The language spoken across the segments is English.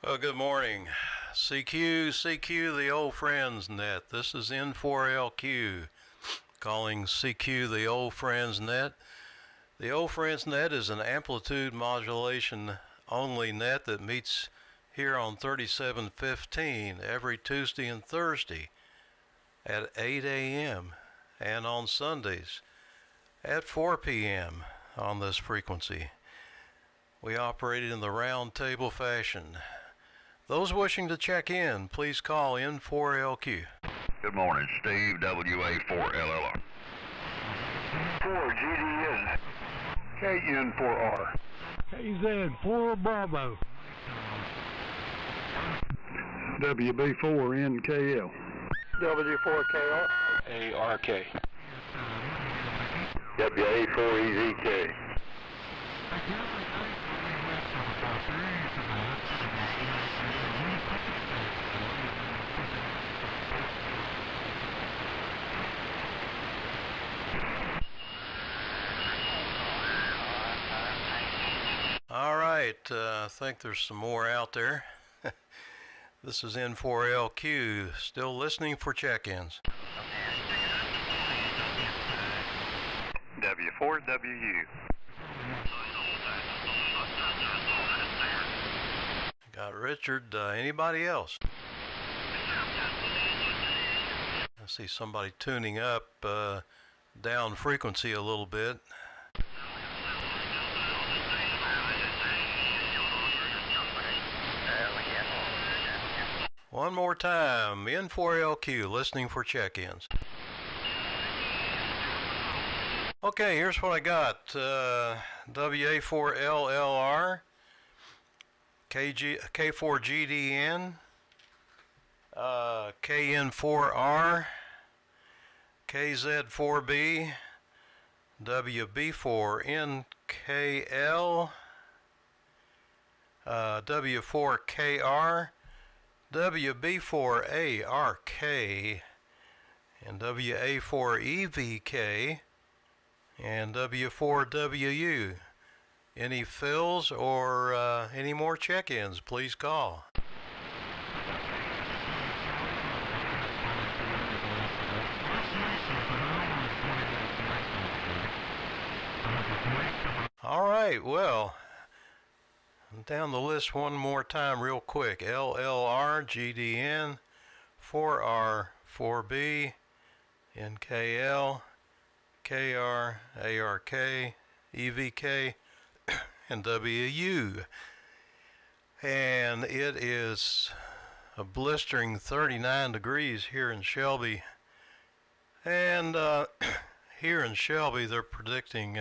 Oh, good morning. CQ, the old friends net. This is N4LQ calling CQ the old friends net. The old friends net is an amplitude modulation only net that meets here on 3715 every Tuesday and Thursday at 8 a.m. and on Sundays at 4 p.m. on this frequency. We operate in the round table fashion. Those wishing to check in, please call N4LQ. Good morning, Steve, WA4LLR. 4GDN. KN4R. KZ4 Bravo. WB4NKL. W4KR. ARK. WA4EZK. All right, I think there's some more out there. This is N4LQ, still listening for check-ins. W4WU. Got Richard. Anybody else? I see somebody tuning up down frequency a little bit. One more time, N4LQ, listening for check-ins. Okay, here's what I got. WA4LLR, K4GDN, KN4R, KZ4B, WB4NKL, W4KR, WB4ARK, and WA4EVK, and W4WU. Any fills or any more check-ins, please call. All right, well, down the list one more time real quick. LLR, GDN, 4R, 4B, NKL, KR, ARK, EVK, and WU. And it is a blistering 39 degrees here in Shelby. And here in Shelby, they're predicting,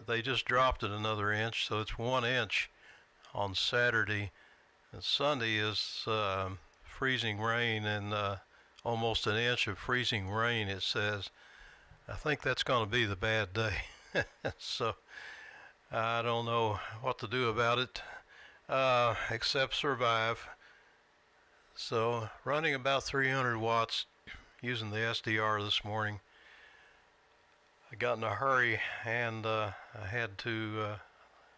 they just dropped it another inch, so it's 1 inch on Saturday. And Sunday is freezing rain and almost an inch of freezing rain, it says. I think that's going to be the bad day. So I don't know what to do about it except survive. So running about 300 watts using the SDR this morning. I got in a hurry and I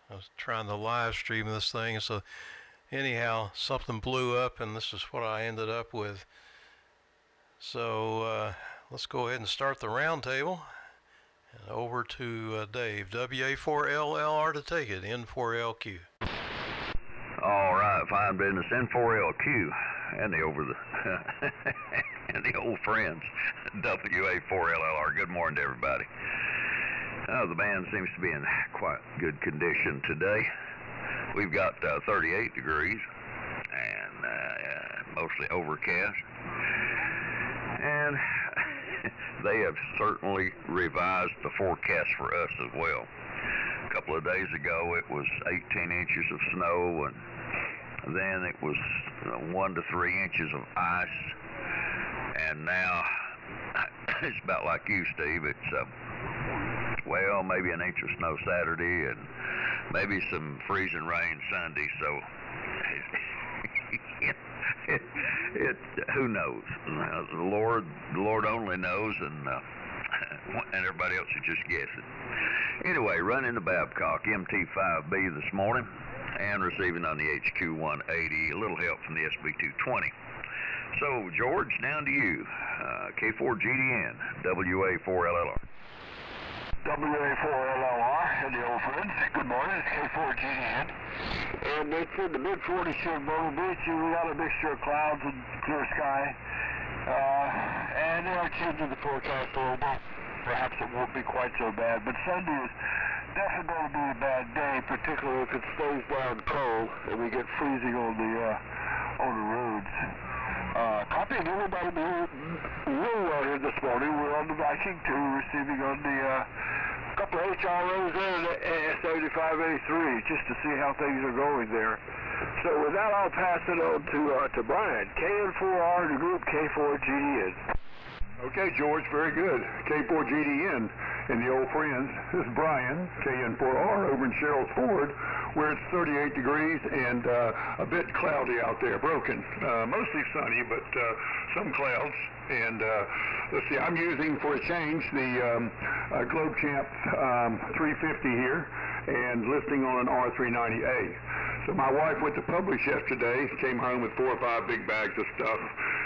was trying to live stream this thing. So anyhow, something blew up and this is what I ended up with. So let's go ahead and start the round table. And over to Dave, WA4LLR to take it, N4LQ. All right, fine business, N4LQ, and the and the old friends, WA4LLR. Good morning to everybody. The band seems to be in quite good condition today. We've got 38 degrees and mostly overcast. And they have certainly revised the forecast for us as well. A couple of days ago it was 18 inches of snow, and then it was 1 to 3 inches of ice, and now it's about like you, Steve. It's well, maybe an inch of snow Saturday and maybe some freezing rain Sunday. So who knows? The Lord only knows, and everybody else is just guessing. Anyway, running the Babcock MT5B this morning. and receiving on the HQ180, a little help from the SB220. So, George, down to you. K4GDN, WA4LLR. WA4LLR and the old friends. Good morning, it's K4GDN. And it's in the mid-40s here in Myrtle Beach. We got a mixture of clouds and clear sky. And they are changing the forecast a little bit. Perhaps it won't be quite so bad, but Sunday is definitely going to be a bad day, particularly if it stays down cold and we get freezing on the roads. Copying everybody real well here this morning. We're on the Viking 2, receiving on the couple of HROs there in the AS7583, just to see how things are going there. So with that, I'll pass it on to Brian, KN4R, the group K4GDN. Okay, George, very good. K4GDN and the old friends. This is Brian, KN4R, over in Sherrills Ford, where it's 38 degrees and a bit cloudy out there, broken. Mostly sunny, but some clouds. And let's see, I'm using for a change the Globe Champ 350 here and lifting on an R390A. So my wife went to Publix yesterday, came home with 4 or 5 big bags of stuff,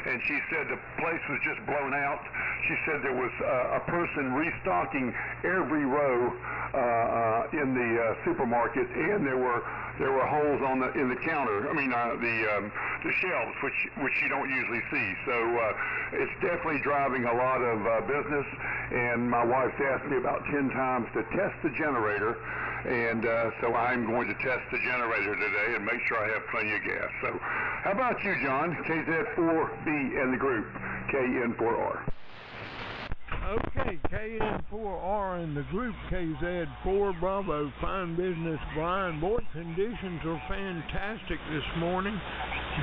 and she said the place was just blown out. She said there was a person restocking every row in the supermarket, and there were holes in the counter. I mean the shelves, which you don't usually see. So it's definitely driving a lot of business. And my wife's asked me about 10 times to test the generator, and so I'm going to test the generator today and make sure I have plenty of gas. So how about you, John? KZ4B and the group KN4R. Okay, KN4R and the group KZ4 Bravo. Fine business, Brian. Boy, conditions are fantastic this morning.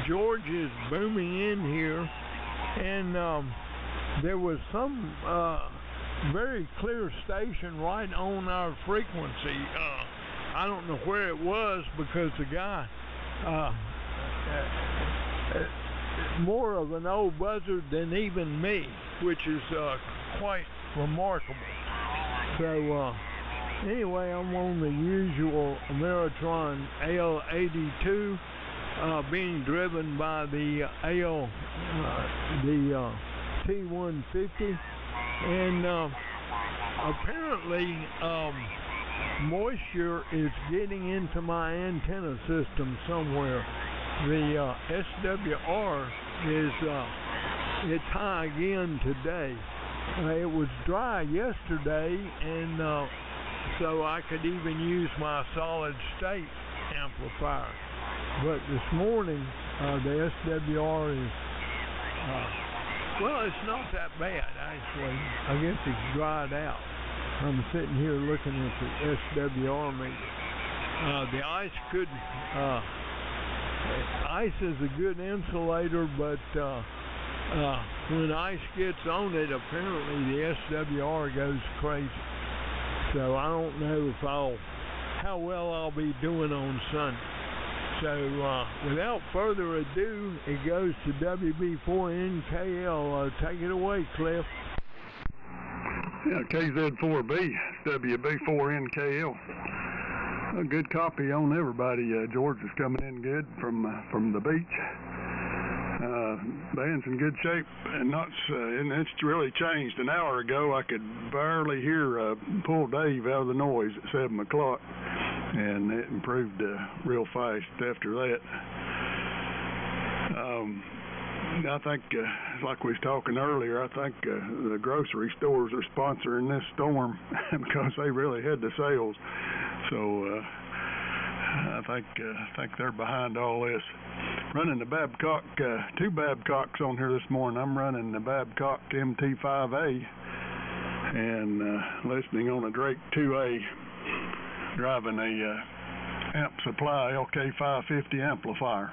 George is booming in here, and there was some very clear station right on our frequency. I don't know where it was because the guy, more of an old buzzard than even me, which is quite remarkable. So anyway, I'm on the usual Ameritron L82, being driven by the T150, and apparently moisture is getting into my antenna system somewhere. The SWR is it's high again today. It was dry yesterday, and so I could even use my solid state amplifier. But this morning, the SWR is, well, it's not that bad, actually. I guess it's dried out. I'm sitting here looking at the SWR meter. The ice ice is a good insulator, but when ice gets on it, apparently the SWR goes crazy. So I don't know how well I'll be doing on Sunday. So without further ado, it goes to WB4NKL. Take it away, Cliff. Yeah, KZ4B, WB4NKL. A good copy on everybody. George is coming in good from the beach. Band's in good shape, and it's really changed. An hour ago, I could barely hear pull Dave out of the noise at 7 o'clock, and it improved real fast after that. I think, like we was talking earlier, I think the grocery stores are sponsoring this storm because they really had the sales. So I think they're behind all this. Running the Babcock, 2 Babcocks on here this morning. I'm running the Babcock MT5A and listening on a Drake 2A, driving a Amp Supply LK550 amplifier.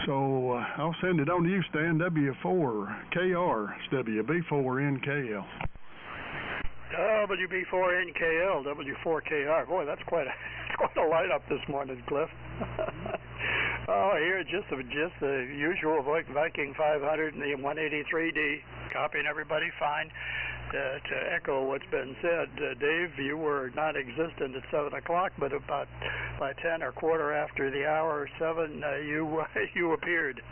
So I'll send it on to you, Stan. W4KR, WB4NKL. WB4NKL, W4KR. Boy, that's quite a lineup this morning, Cliff. Oh, here just the usual Viking 500 and the 183D, copying everybody fine. To echo what's been said, Dave, you were non-existent at 7 o'clock, but about by 10 or quarter after the hour, 7, you appeared.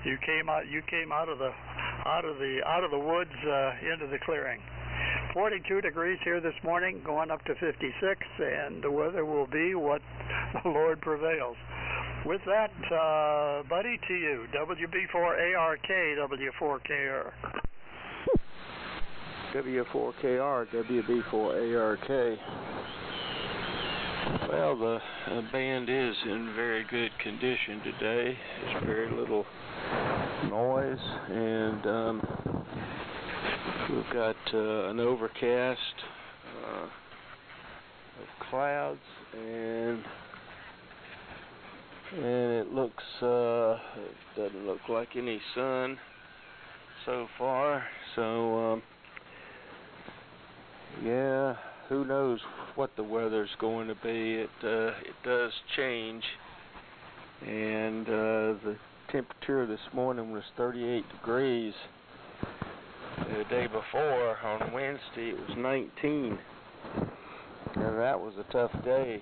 You came out of the woods into the clearing. 42 degrees here this morning, going up to 56, and the weather will be what the Lord prevails. With that, buddy, to you, WB4ARK, W4KR. W4KR, WB4ARK. Well, the band is in very good condition today. There's very little noise, and we've got an overcast of clouds, and it looks it doesn't look like any sun so far. So yeah, who knows what the weather's going to be. It does change, and the temperature this morning was 38 degrees. The day before, on Wednesday, it was 19, and that was a tough day.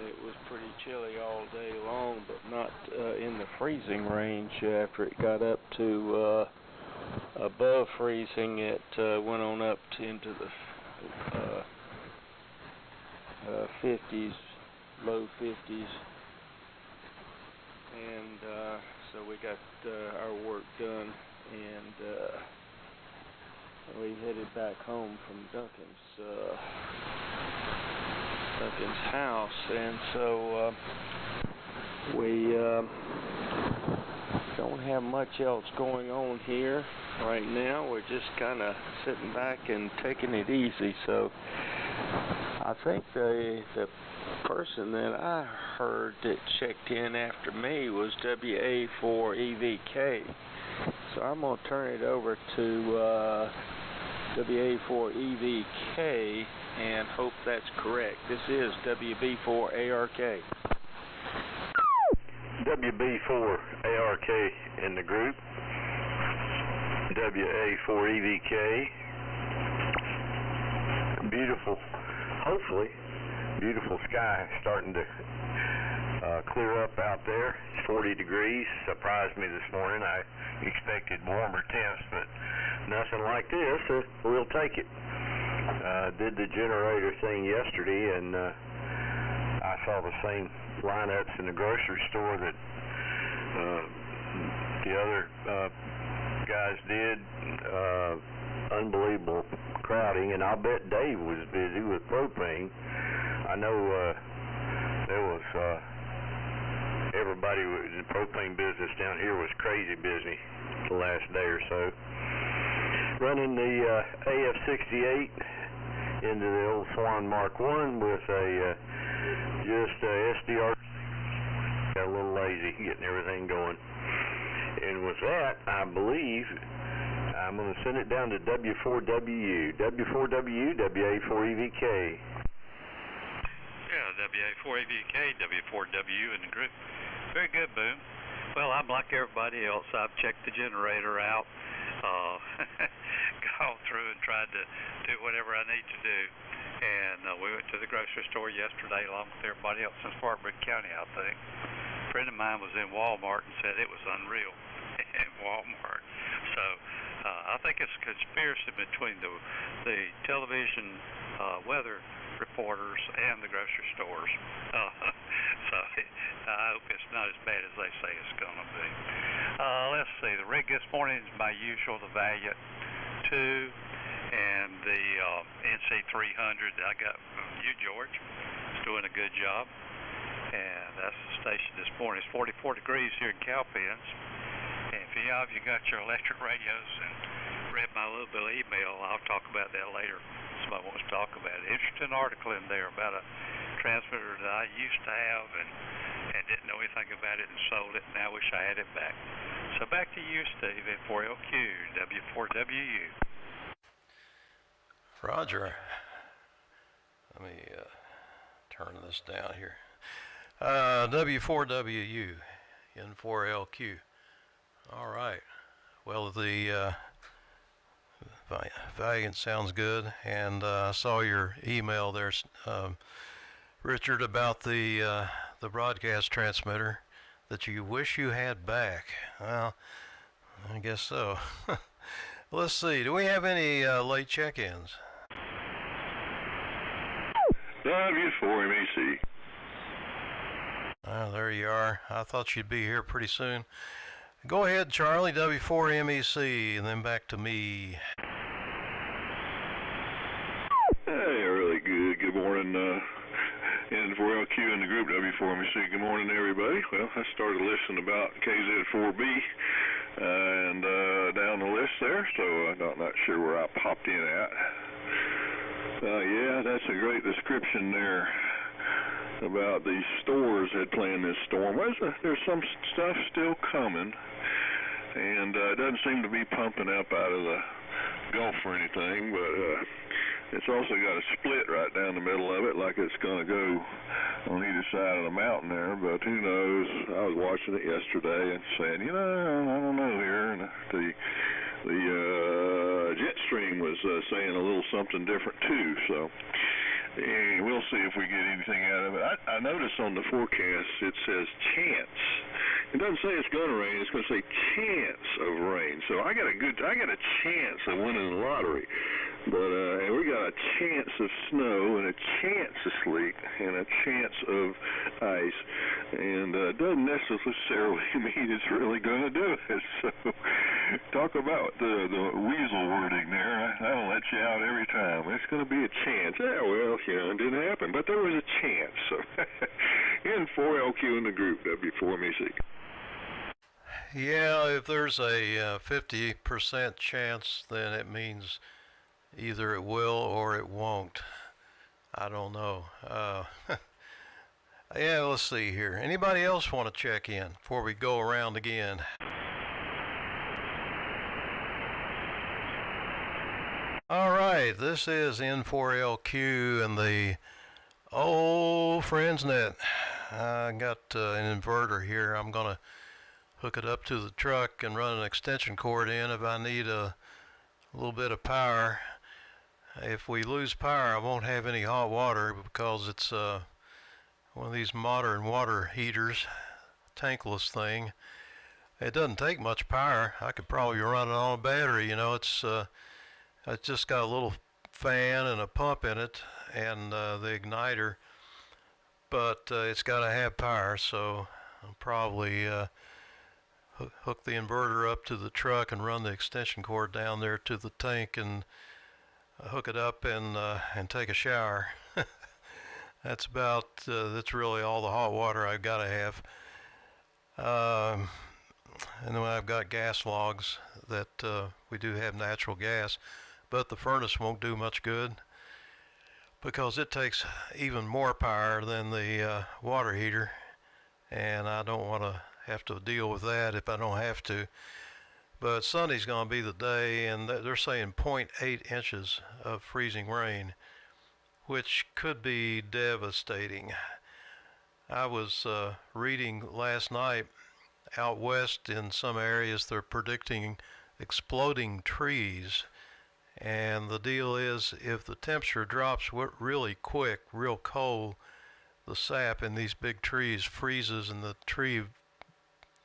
It was pretty chilly all day long, but not in the freezing range. After it got up to above freezing, it went on up into the 50s, low 50s, and so we got our work done, and we headed back home from Duncan's house, and so we don't have much else going on here right now. We're just kind of sitting back and taking it easy. So I think the person that I heard that checked in after me was WA4EVK. So I'm going to turn it over to WA4EVK and hope that's correct. This is WB4ARK. WB4ARK in the group. WA4EVK. Beautiful, hopefully, beautiful sky starting to clear up out there. It's 40 degrees. Surprised me this morning. I expected warmer temps, but nothing like this. We'll take it. Did the generator thing yesterday, and I saw the same lineups in the grocery store that the other guys did. Unbelievable crowding, and I'll bet Dave was busy with propane. I know there was everybody in the propane business down here was crazy busy the last day or so. Running the AF68 into the old Swan Mark 1 with a just SDR. Got a little lazy getting everything going. And with that, I believe I'm going to send it down to W4WU. W4WU, WA4EVK. Yeah, WA4EVK, W4WU in the group. Very good, Boom. Well, I'm like everybody else. I've checked the generator out, gone through and tried to do whatever I need to do. And we went to the grocery store yesterday along with everybody else in Spartanburg County, I think. A friend of mine was in Walmart and said it was unreal in Walmart. So I think it's a conspiracy between the television weather reporters and the grocery stores. So I hope it's not as bad as they say it's going to be. Let's see. The rig this morning is my usual, the Valiant 2 and the NC300 that I got from you, George. It's doing a good job. And that's the station this morning. It's 44 degrees here in Cowpens. And if any of you got your electric radios and read my little bit of email, I'll talk about that later. Somebody wants to talk about it. Interesting article in there about a transmitter that I used to have and didn't know anything about it and sold it, and now I wish I had it back. So back to you, Steve, at 4LQ, W4WU. Roger. Let me turn this down here. W4WU, N4LQ. All right. Well, the Valiant sounds good, and I saw your email there, Richard, about the broadcast transmitter that you wish you had back. Well, I guess so. Let's see. Do we have any late check-ins? W4MEC. There you are. I thought you'd be here pretty soon. Go ahead, Charlie, W4MEC, and then back to me. Hey, really good. Good morning, N4LQ and the group W4MEC. Good morning, everybody. Well, I started listening about KZ4B and down the list there, so I'm not sure where I popped in at. Yeah, that's a great description there about these stores that planned this storm. There's some stuff still coming, and it doesn't seem to be pumping up out of the Gulf or anything, but it's also got a split right down the middle of it, like it's going to go on either side of the mountain there, but who knows. I was watching it yesterday and saying, I don't know here, and the jet stream was saying a little something different too, so we'll see if we get anything out of it. I noticed on the forecast it says chance. It doesn't say it's going to rain. It's going to say chance of rain. So I got a chance of winning the lottery. But we got a chance of snow and a chance of sleet and a chance of ice, and it doesn't necessarily mean it's really going to do it. So talk about the weasel wording there. That'll let you out every time. It's going to be a chance. Yeah, well, it didn't happen, but there was a chance. So N4LQ in the group, W4MEC. Yeah, if there's a 50% chance, then it means either it will or it won't. I don't know. Yeah, let's see here. Anybody else want to check in before we go around again? All right, this is N4LQ and the old friends net. I got an inverter here. I'm going to hook it up to the truck and run an extension cord in if I need a little bit of power. If we lose power, I won't have any hot water because it's one of these modern water heaters, tankless thing. It doesn't take much power. I could probably run it on a battery. It's just got a little fan and a pump in it and the igniter, but it's got to have power, so I'll probably hook the inverter up to the truck and run the extension cord down there to the tank and hook it up and take a shower. That's really all the hot water I've got to have. And then I've got gas logs that we do have natural gas, but the furnace won't do much good because it takes even more power than the water heater, and I don't want to have to deal with that if I don't have to. But Sunday's going to be the day, and they're saying 0.8 inches of freezing rain, which could be devastating. I was reading last night out west in some areas they're predicting exploding trees, and the deal is if the temperature drops really quick, real cold, the sap in these big trees freezes and the tree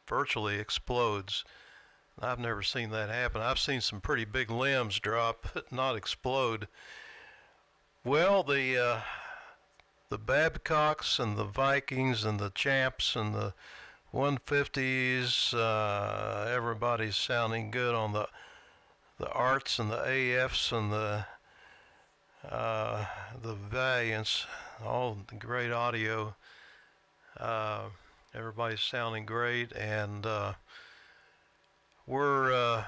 virtually explodes. I've never seen that happen. I've seen some pretty big limbs drop, but not explode. Well, the Babcocks and the Vikings and the Champs and the 150s, everybody's sounding good on the Arts and the AFs and the Valiants, all the great audio. Everybody's sounding great, and we're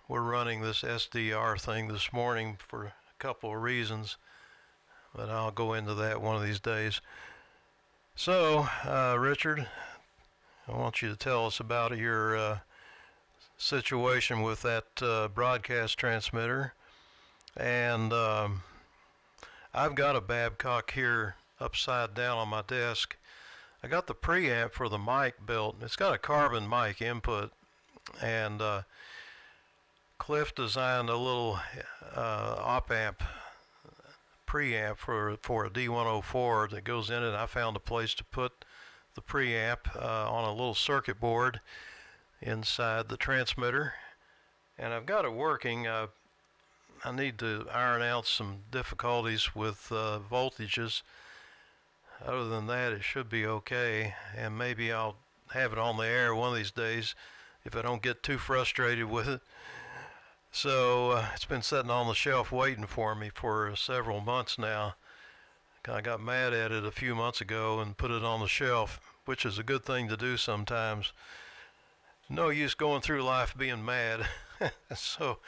running this SDR thing this morning for a couple of reasons, but I'll go into that one of these days. So, Richard, I want you to tell us about your situation with that broadcast transmitter. And I've got a Babcock here upside down on my desk. I got the preamp for the mic built. It's got a carbon mic input, and Cliff designed a little op-amp preamp for a D104 that goes in it. I found a place to put the preamp on a little circuit board inside the transmitter, and I've got it working. I need to iron out some difficulties with voltages. Other than that, it should be okay, and maybe I'll have it on the air one of these days if I don't get too frustrated with it. So it's been sitting on the shelf waiting for me for several months now. I got mad at it a few months ago and put it on the shelf, which is a good thing to do sometimes. No use going through life being mad. So,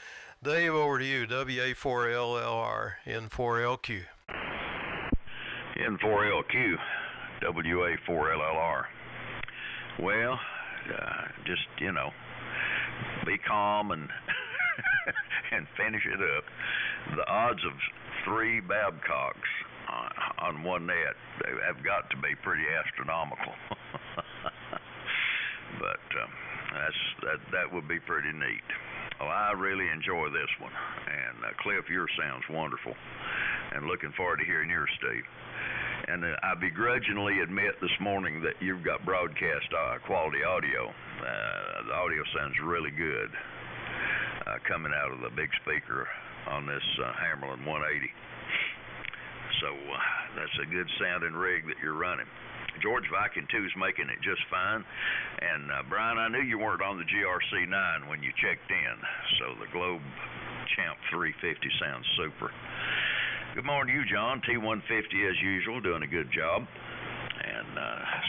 Dave, over to you. WA4LLR, N4LQ. N4LQ, WA4LLR. Well, just, be calm and and finish it up. The odds of 3 Babcocks on one net have got to be pretty astronomical. But that would be pretty neat. Well, I really enjoy this one. And Cliff, yours sounds wonderful. And looking forward to hearing yours, Steve. And I begrudgingly admit this morning that you've got broadcast quality audio. The audio sounds really good coming out of the big speaker on this Hammerlin 180. So that's a good sounding rig that you're running. George Viking 2 is making it just fine. And Brian, I knew you weren't on the GRC 9 when you checked in, so the Globe Champ 350 sounds super. Good morning to you, John. T150 as usual, doing a good job. And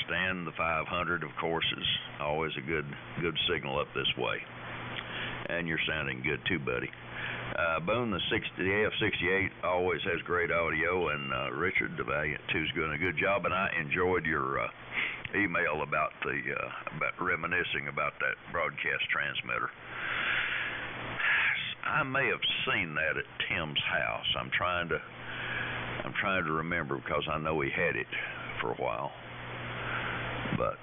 Stan, the 500, of course, is always a good signal up this way. And you're sounding good too, buddy. Boone, the AF68 always has great audio, and Richard, the Valiant 2, is doing a good job. And I enjoyed your email about reminiscing about that broadcast transmitter. I may have seen that at Tim's house. I'm trying to remember because I know he had it for a while. But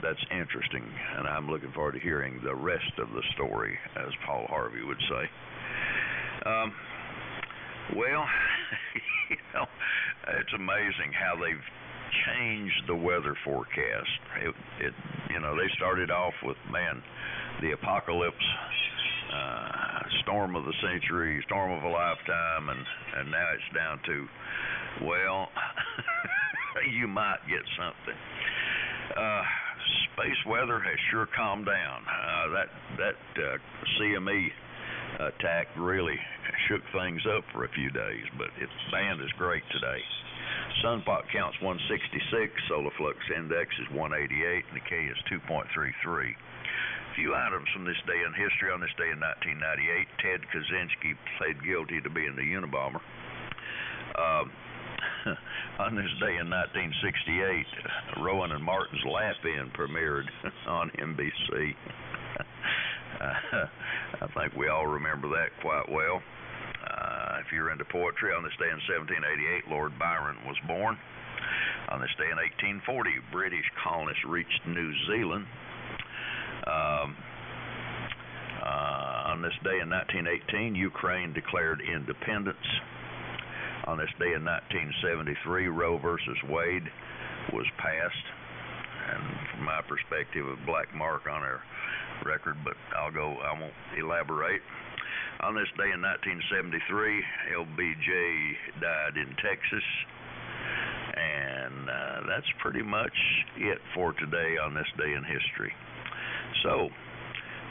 that's interesting, and I'm looking forward to hearing the rest of the story, as Paul Harvey would say. Well, it's amazing how they've changed the weather forecast. They started off with, the apocalypse, storm of the century, storm of a lifetime, and now it's down to, you might get something. Space weather has sure calmed down. That CME attack really shook things up for a few days, but its band is great today. Sunspot counts 166, solar flux index is 188, and the K is 2.33. A few items from this day in history. On this day in 1998, Ted Kaczynski pled guilty to being the Unabomber. On this day in 1968, Rowan and Martin's Laugh-In premiered on NBC. I think we all remember that quite well. If you're into poetry, on this day in 1788, Lord Byron was born. On this day in 1840, British colonists reached New Zealand. On this day in 1918, Ukraine declared independence. On this day in 1973, Roe versus Wade was passed. And from my perspective, a black mark on our record, but I won't elaborate. On this day in 1973, LBJ died in Texas. And that's pretty much it for today on this day in history. So,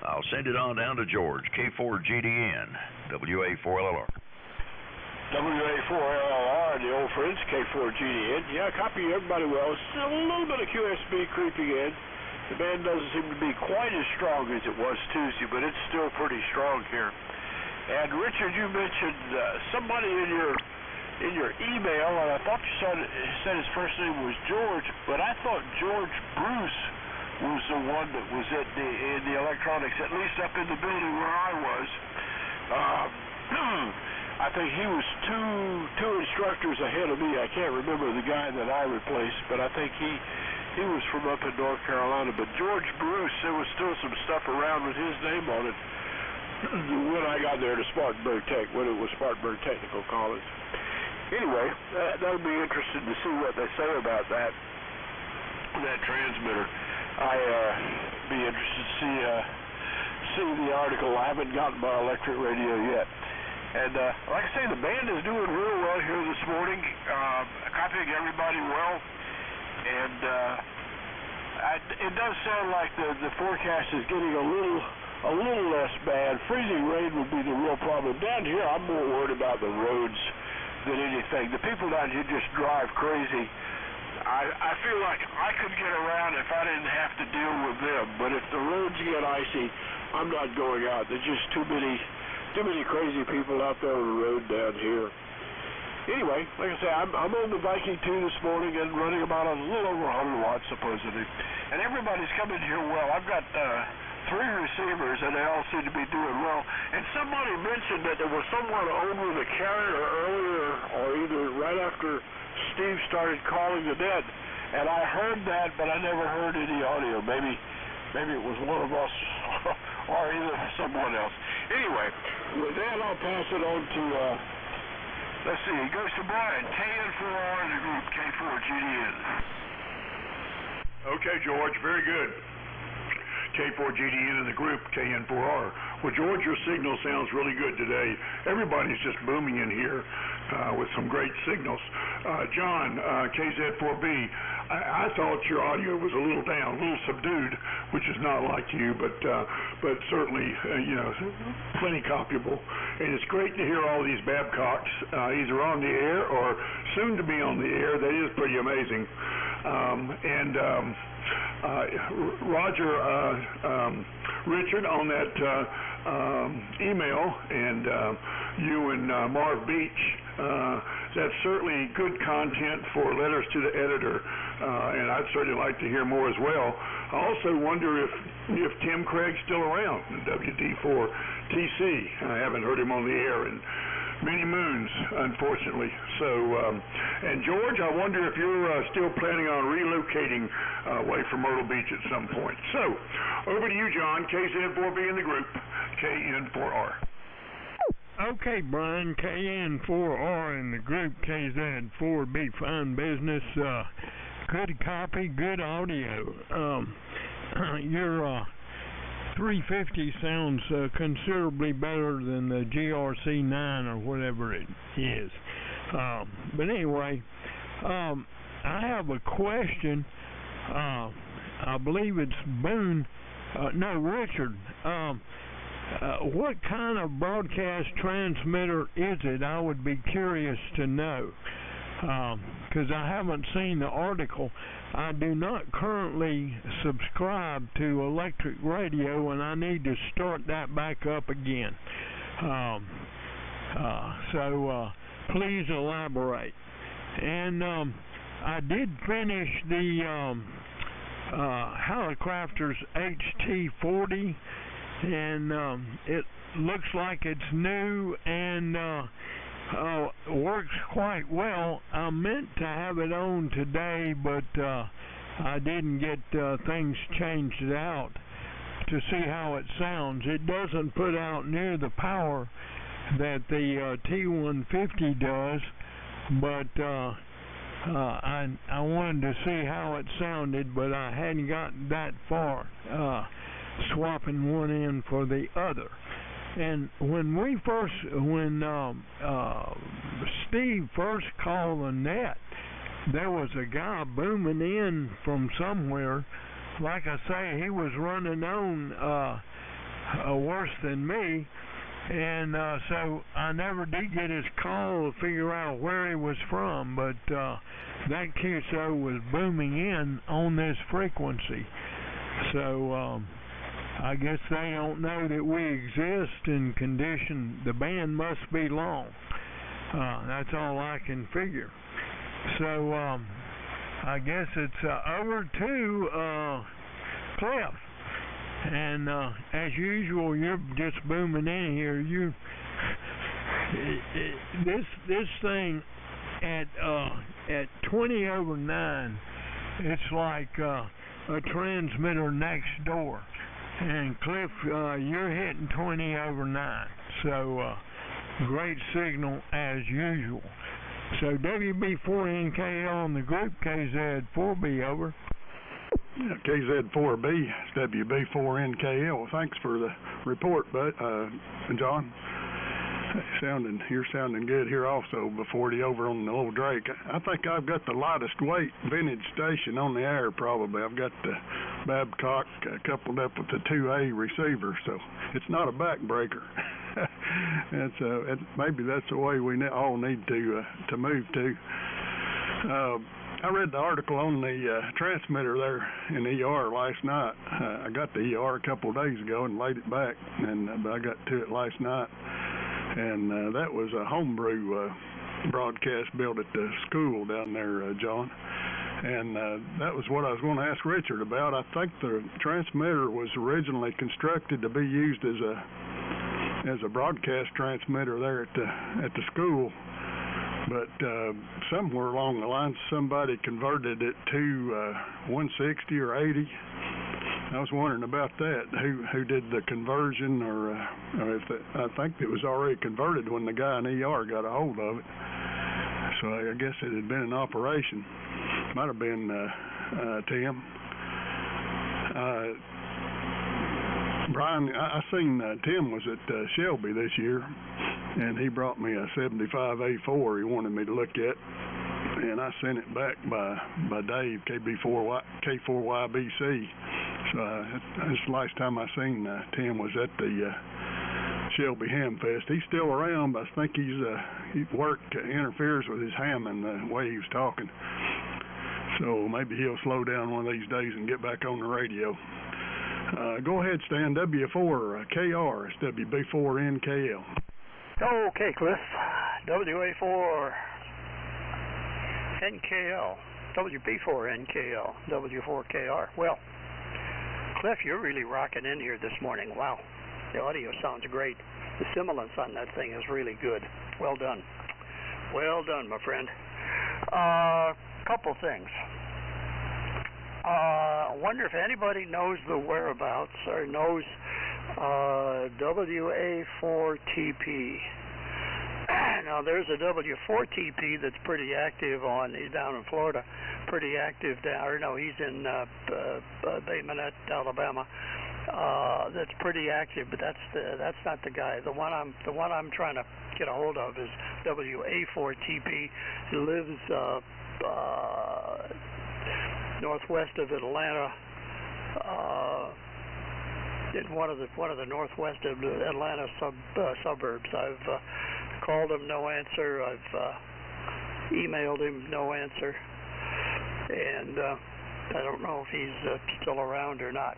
I'll send it on down to George, K4GDN, WA4LLR. WA4LLR, the old friends, K4GDN. Yeah, copy everybody well. Still a little bit of QSB creeping in. The band doesn't seem to be quite as strong as it was Tuesday, but it's still pretty strong here. And Richard, you mentioned somebody in your email, and I thought you said his first name was George, but I thought George Bruce was the one that was in the electronics, at least up in the building where I was. I think he was two instructors ahead of me. I can't remember the guy that I replaced, but I think he He was from up in North Carolina. But George Bruce, there was still some stuff around with his name on it when I got there to Spartanburg Tech, when it was Spartanburg Technical College. Anyway, that'll be interesting to see what they say about that transmitter. Be interested to see the article. I haven't gotten my electric radio yet. And like I say, the band is doing real well here this morning, copying everybody well. And it does sound like the forecast is getting a little less bad. Freezing rain would be the real problem. Down here, I'm more worried about the roads than anything. The people down here just drive crazy. I feel like I could get around if I didn't have to deal with them. But if the roads get icy, I'm not going out. There's just too many crazy people out there on the road down here. Anyway, like I say, I'm on the Viking 2 this morning and running about a little over 100 watts supposedly. And everybody's coming here well. I've got 3 receivers and they all seem to be doing well. And somebody mentioned that there was someone over the carrier earlier, or either right after Steve started calling the dead. And I heard that, but I never heard any audio. Maybe it was one of us or either someone else. Anyway, with that, I'll pass it on to, let's see, it goes to Brian, KN4R in the group, K4GDN. Okay, George, very good. K4GDN in the group, KN4R. Well, George, your signal sounds really good today. Everybody's just booming in here with some great signals. John, KZ4B, I thought your audio was a little down, a little subdued, which is not like you, but certainly, plenty copyable. And it's great to hear all these Babcocks either on the air or soon to be on the air. That is pretty amazing. Roger, Richard, on that email, and you and Marv Beach, that's certainly good content for letters to the editor, and I'd certainly like to hear more as well. I also wonder if Tim Craig's still around, WD4TC. I haven't heard him on the air in many moons, unfortunately. So, and George, I wonder if you're still planning on relocating away from Myrtle Beach at some point. So, over to you, John, KZ4B in the group, KN4R. Okay, Brian, KN4R in the group, KZ4B, fine business, good copy, good audio. Your 350 sounds considerably better than the GRC9 or whatever it is. But anyway, I have a question. I believe it's Boone. Richard. What kind of broadcast transmitter is it? I would be curious to know, because I haven't seen the article. I do not currently subscribe to electric radio, and I need to start that back up again. So please elaborate. And I did finish the Hallicrafters HT40, and it looks like it's new and works quite well. I meant to have it on today, but I didn't get things changed out to see how it sounds. It doesn't put out near the power that the T150 does, but I wanted to see how it sounded, but I hadn't gotten that far, swapping one in for the other. And when Steve first called the net, there was a guy booming in from somewhere. Like I say, he was running on worse than me, and so I never did get his call to figure out where he was from, but that QSO was booming in on this frequency. So I guess they don't know that we exist in condition. The band must be long. That's all I can figure. So I guess it's over to Cliff. And as usual, you're just booming in here. This thing at 20 over 9 It's like a transmitter next door. And Cliff, you're hitting 20 over 9, so great signal as usual. So WB4NKL on the group, KZ4B over. KZ4B, WB4NKL. Thanks for the report, John. You're sounding good here also before the over on the old Drake. I think I've got the lightest weight vintage station on the air probably. I've got the Babcock coupled up with the 2A receiver, so it's not a backbreaker. Maybe that's the way we all need to move to. I read the article on the transmitter there in the ER last night. I got the ER a couple of days ago and laid it back, but I got to it last night. And that was a homebrew broadcast built at the school down there, John. And that was what I was going to ask Richard about. I think the transmitter was originally constructed to be used as a broadcast transmitter there at the school. But somewhere along the line, somebody converted it to 160 or 80. I was wondering about that. Who did the conversion, or if I think it was already converted when the guy in ER got a hold of it. So I guess it had been in operation. Might have been Tim. Brian, I seen Tim was at Shelby this year, and he brought me a 75A4 he wanted me to look at, and I sent it back by Dave, K4YBC. So this the last time I seen Tim was at the Shelby Ham Fest. He's still around, but I think his work interferes with his Hammond the way he was talking. So maybe he'll slow down one of these days and get back on the radio. Go ahead, Stan. W4KR. It's WB4NKL. Okay, Cliff. WA4NKL. WB4NKL. W4KR. Well, Cliff, you're really rocking in here this morning. Wow. The audio sounds great. The simulance on that thing is really good. Well done. Well done, my friend. Couple things. I wonder if anybody knows the whereabouts or knows WA4TP. Now, there's a W4TP that's pretty active he's down in Florida, pretty active down, or no, he's in Bay Minette, Alabama. That's pretty active, but that's not the guy. The one I'm trying to get a hold of is WA4TP. He lives northwest of Atlanta, in one of the northwest of Atlanta suburbs. I've called him, no answer. I've emailed him, no answer. And I don't know if he's still around or not.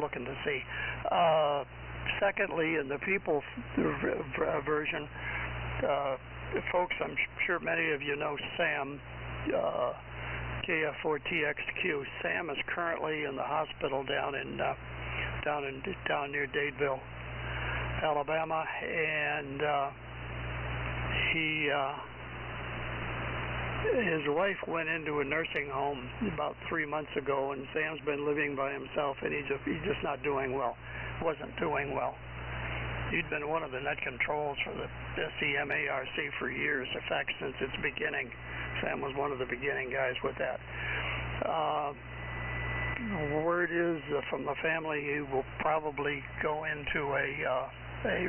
Looking to see. Secondly, in the People version, folks, I'm sure many of you know Sam, KF4TXQ. Sam is currently in the hospital down near Dadeville, Alabama, and his wife went into a nursing home about 3 months ago, and Sam's been living by himself, and he's just not doing well. Wasn't doing well. He'd been one of the net controls for the SEMARC for years. In fact, since its beginning, Sam was one of the beginning guys with that. Word is from the family he will probably go into a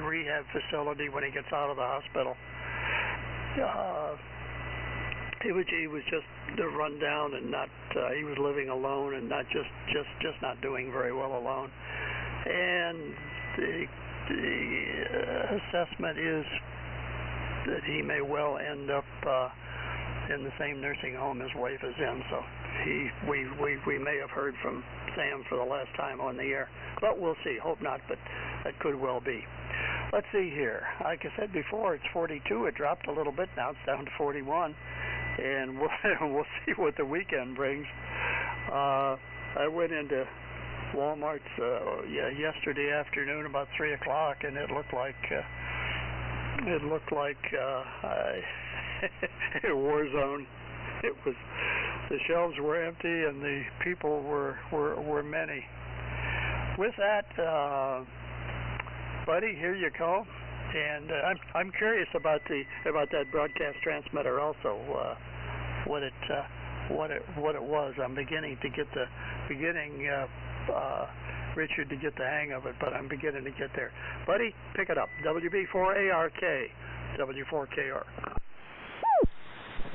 rehab facility when he gets out of the hospital. He was just run down and not. He was living alone and not just not doing very well alone. And the assessment is that he may well end up in the same nursing home his wife is in. So we may have heard from Sam for the last time on the air, but we'll see. Hope not, but that could well be. Let's see here. Like I said before, it's 42. It dropped a little bit. Now it's down to 41. And we'll see what the weekend brings. I went into Walmart's yesterday afternoon about 3 o'clock, and it looked like a war zone. It was the shelves were empty and the people were many. With that, buddy, here you go. And I'm curious about that broadcast transmitter also. What it was. I'm beginning to get Richard to get the hang of it, but I'm beginning to get there. Buddy, pick it up. WB4ARK. W4KR.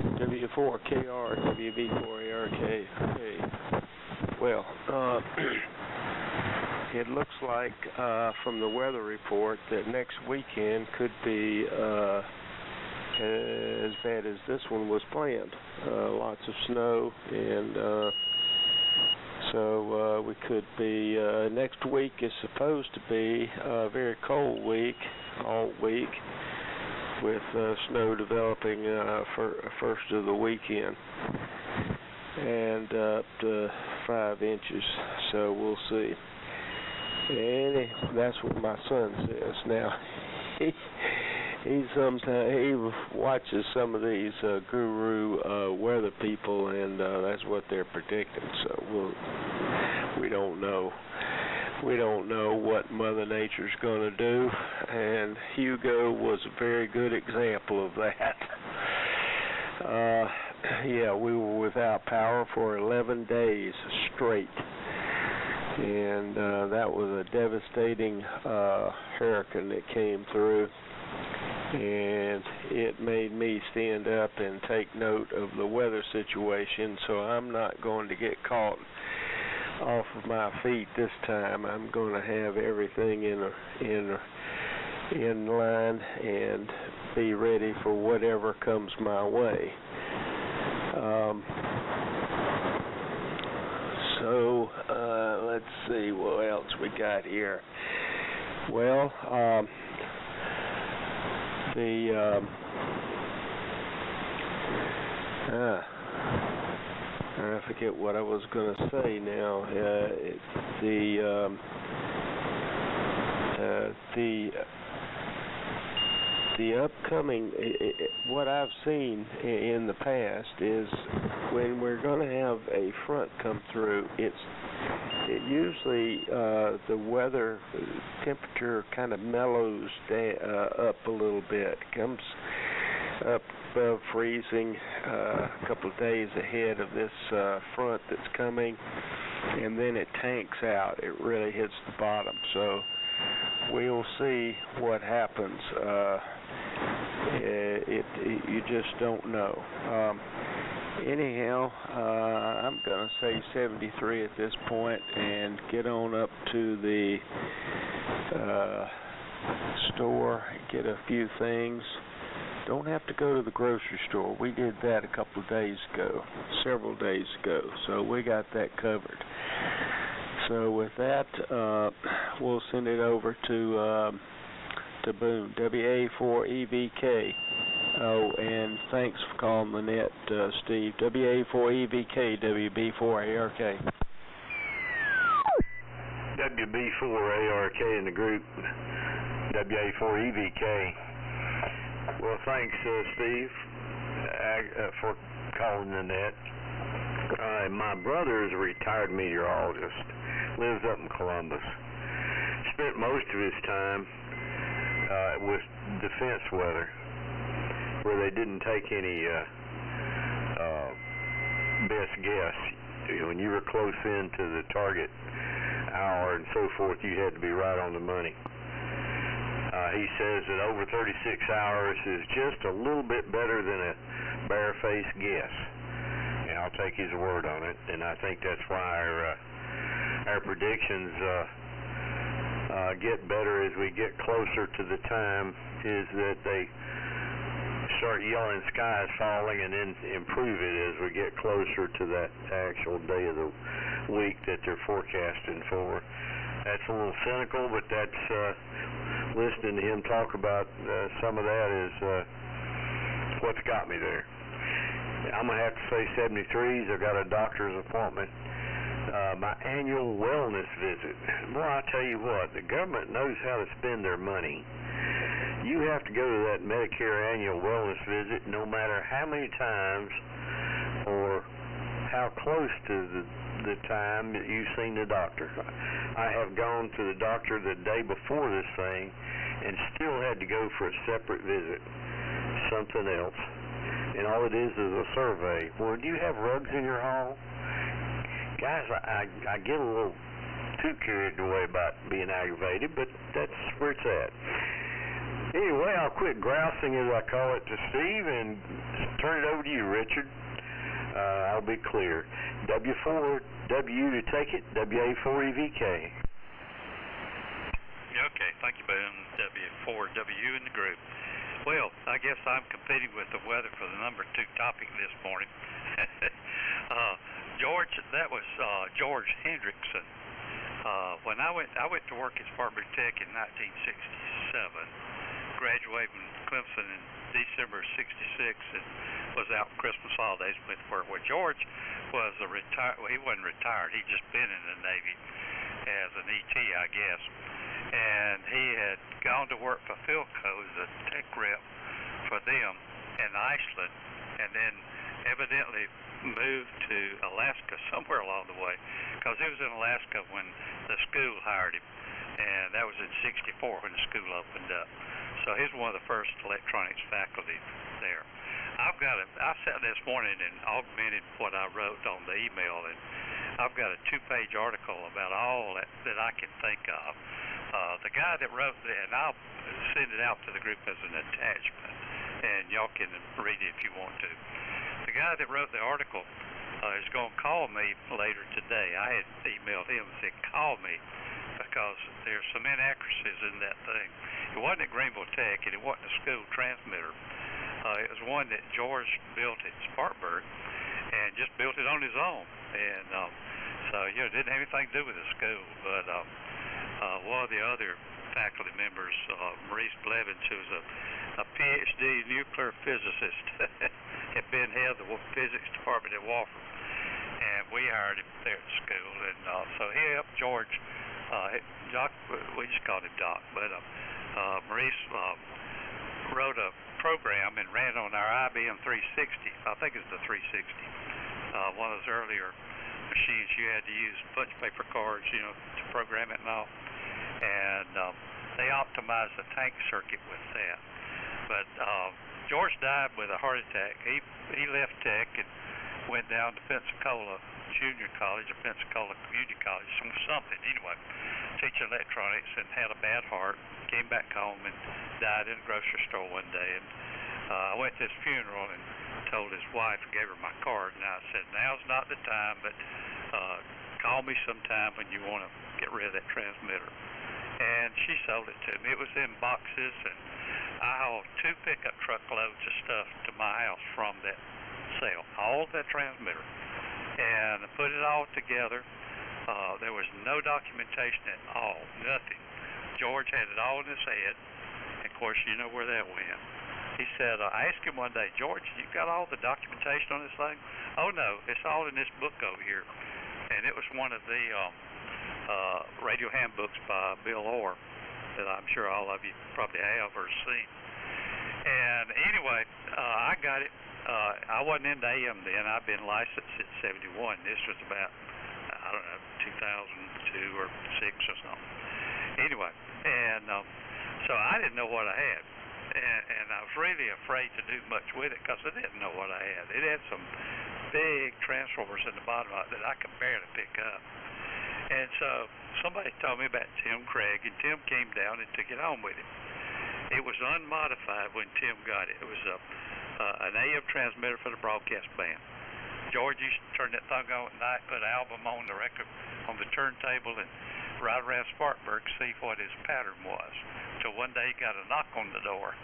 W4KR, WB4ARK. Okay. Well, it looks like from the weather report that next weekend could be as bad as this one was planned. Lots of snow, and so we could be, next week is supposed to be a very cold week, all week, with snow developing first of the weekend, and up to 5 inches, so we'll see. And that's what my son says. Now, he watches some of these guru weather people, and that's what they're predicting. So we don't know. We don't know what Mother Nature's going to do, and Hugo was a very good example of that. Yeah, we were without power for 11 days straight, and that was a devastating hurricane that came through, and it made me stand up and take note of the weather situation, so I'm not going to get caught off of my feet this time. I'm going to have everything in line and be ready for whatever comes my way. So let's see what else we got here. Well, I forget what I was going to say now. The upcoming, what I've seen in the past is when we're going to have a front come through, it usually the weather temperature kind of mellows up a little bit, comes up above freezing a couple of days ahead of this front that's coming, and then it tanks out. It really hits the bottom. So we'll see what happens. You just don't know. Anyhow, I'm going to say 73 at this point and get on up to the store, get a few things. Don't have to go to the grocery store. We did that a couple of days ago, several days ago, so we got that covered. So with that, we'll send it over to Boone, WA4EVK. Oh, and thanks for calling the net, Steve. WA4EVK, WB4ARK. WB4ARK in the group, WA4EVK. Well, thanks, Steve, for calling the net. My brother is a retired meteorologist, lives up in Columbus. Spent most of his time with defense weather, where they didn't take any best guess. When you were close in to the target hour and so forth, you had to be right on the money. He says that over 36 hours is just a little bit better than a bare-faced guess. And I'll take his word on it, and I think that's why our predictions get better as we get closer to the time, is that they start yelling skies falling and then improve it as we get closer to that actual day of the week that they're forecasting for. That's a little cynical, but that's listening to him talk about some of that is what's got me there. I'm going to have to say 73s. I've got a doctor's appointment. My annual wellness visit. Boy, I tell you what, the government knows how to spend their money. You have to go to that Medicare annual wellness visit no matter how many times or how close to the time that you've seen the doctor. I have gone to the doctor the day before this thing and still had to go for a separate visit, something else. And all it is a survey. Well, do you have rugs in your hall? Guys, I get a little too carried away about being aggravated, but that's where it's at. Anyway, I'll quit grousing, as I call it, to Steve and turn it over to you, Richard. I'll be clear. W4W to take it, WA4EVK. Okay, thank you, Ben. W4W in the group. Well, I guess I'm competing with the weather for the number 2 topic this morning. George, that was George Hendrickson. When I went to work at Spartanburg Tech in 1967, graduated from Clemson in December of '66, and was out for Christmas holidays and went to work. Well, George was he wasn't retired. He'd just been in the Navy as an ET, I guess. And he had gone to work for Philco as a tech rep for them in Iceland, and then evidently moved to Alaska somewhere along the way, because he was in Alaska when the school hired him, and that was in '64 when the school opened up. So he's one of the first electronics faculty there. I sat this morning and augmented what I wrote on the email, and I've got a 2-page article about all that I can think of. The guy that wrote that, and I'll send it out to the group as an attachment, and y'all can read it if you want to. The guy that wrote the article is going to call me later today. I had emailed him and said, call me, because there's some inaccuracies in that thing. It wasn't at Greenville Tech, and it wasn't a school transmitter. It was one that George built at Spartanburg, and just built it on his own. And so, it didn't have anything to do with the school, but one of the other faculty members, Maurice Blevins, who's a PhD nuclear physicist, had been head of the physics department at Wofford, and we hired him there at school, and so he helped George. Doc, we just called him Doc, but Maurice wrote a program and ran on our IBM 360. I think it's the 360, one of those earlier machines you had to use punch paper cards, to program it and all. And they optimized the tank circuit with that. But George died with a heart attack. He left Tech and went down to Pensacola Junior College or Pensacola Community College, something anyway, teaching electronics, and had a bad heart. Came back home and died in a grocery store one day. And I went to his funeral and told his wife, gave her my card, and I said, now's not the time, but call me sometime when you want to get rid of that transmitter. And she sold it to me. It was in boxes, and I hauled 2 pickup truckloads of stuff to my house from that sale, all of that transmitter, and I put it all together. There was no documentation at all, nothing. George had it all in his head, and of course, you know where that went. He said, I asked him one day, George, you got all the documentation on this thing? Oh, no, it's all in this book over here. And it was one of the radio handbooks by Bill Orr that I'm sure all of you probably have or seen. And anyway, I got it. I wasn't into AM then. I'd been licensed at 71. This was about, 2002 or 6 or something. Anyway, and so I didn't know what I had. And I was really afraid to do much with it because I didn't know what I had. It had some big transformers in the bottom of it that I could barely pick up. And so somebody told me about Tim Craig, and Tim came down and took it home with him. It was unmodified when Tim got it. It was an AM transmitter for the broadcast band. George used to turn that thing on at night, put an album on the record on the turntable, and ride around Spartanburg to see what his pattern was. So one day he got a knock on the door.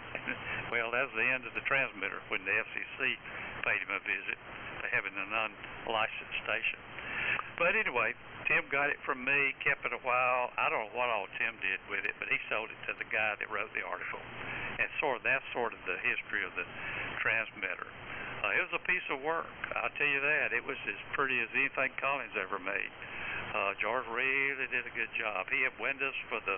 Well, that was the end of the transmitter when the FCC paid him a visit for having an unlicensed station. But anyway, Tim got it from me, kept it a while. I don't know what all Tim did with it, but he sold it to the guy that wrote the article. And that's sort of the history of the transmitter. It was a piece of work, I'll tell you that. It was as pretty as anything Collins ever made. George really did a good job. He had windows for the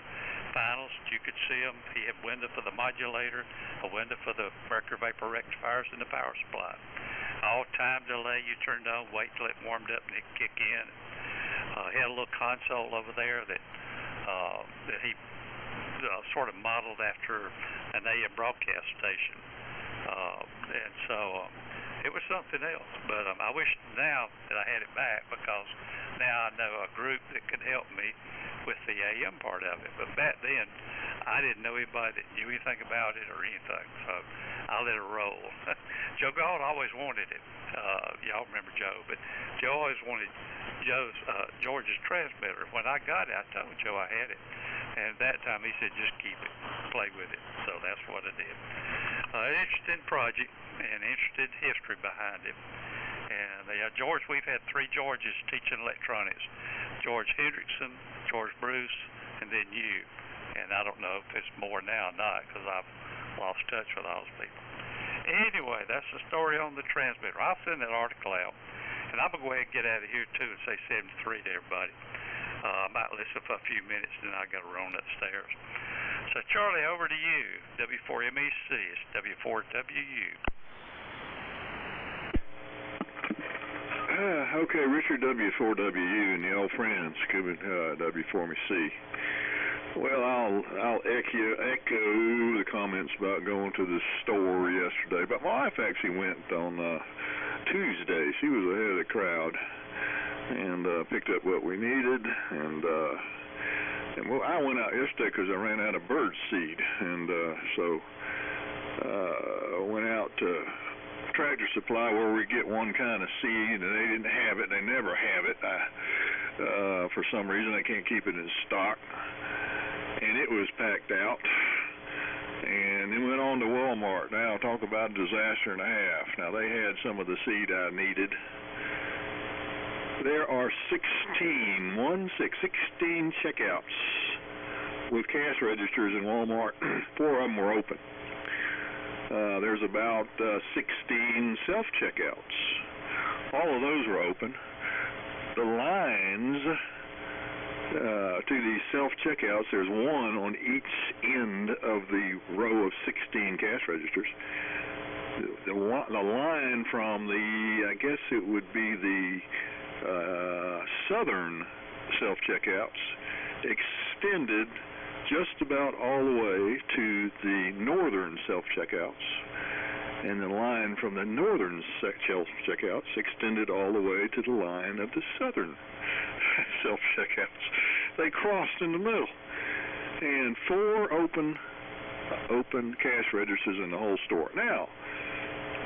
finals, you could see them. He had window for the modulator, a window for the mercury vapor rectifiers and the power supply. all time delay you turned on, wait till it warmed up and it kick in. He had a little console over there that he sort of modeled after an AM broadcast station. And so it was something else. But I wish now that I had it back, because now I know a group that could help me with the AM part of it. But back then, I didn't know anybody that knew anything about it or anything, so I let it roll. Joe Galt always wanted it. Y'all remember Joe, but Joe always wanted George's transmitter. When I got it, I told Joe I had it, and at that time he said, just keep it, play with it. So that's what I did. An interesting project and interesting history behind it. And George, we've had 3 Georges teaching electronics: George Hendrickson, George Bruce, and then you. And I don't know if it's more now or not, because I've lost touch with all those people. Anyway, that's the story on the transmitter. I'll send that article out. And I'm going to go ahead and get out of here, too, and say 73 to everybody. I might listen for a few minutes, then I got to run upstairs. So, Charlie, over to you. W4MEC, it's W4WU. Okay, Richard, W4WU and the old friends, W4MEC. Well, I'll echo the comments about going to the store yesterday, but my wife actually went on Tuesday. She was ahead of the crowd and picked up what we needed, and well, I went out yesterday because I ran out of bird seed, and so went out to Tractor Supply where we get one kind of seed, and they didn't have it. They never have it. For some reason, they can't keep it in stock. And it was packed out, and then went on to Walmart. Now, talk about a disaster and a half. Now, they had some of the seed I needed. There are 16 checkouts with cash registers in Walmart. 4 of them were open. There's about 16 self-checkouts. All of those were open. The lines to these self-checkouts, there's one on each end of the row of 16 cash registers. The line from the, I guess it would be the southern self-checkouts, extended just about all the way to the northern self-checkouts. And the line from the northern self-checkouts extended all the way to the line of the southern self-checkouts. They crossed in the middle. And 4 open cash registers in the whole store. Now,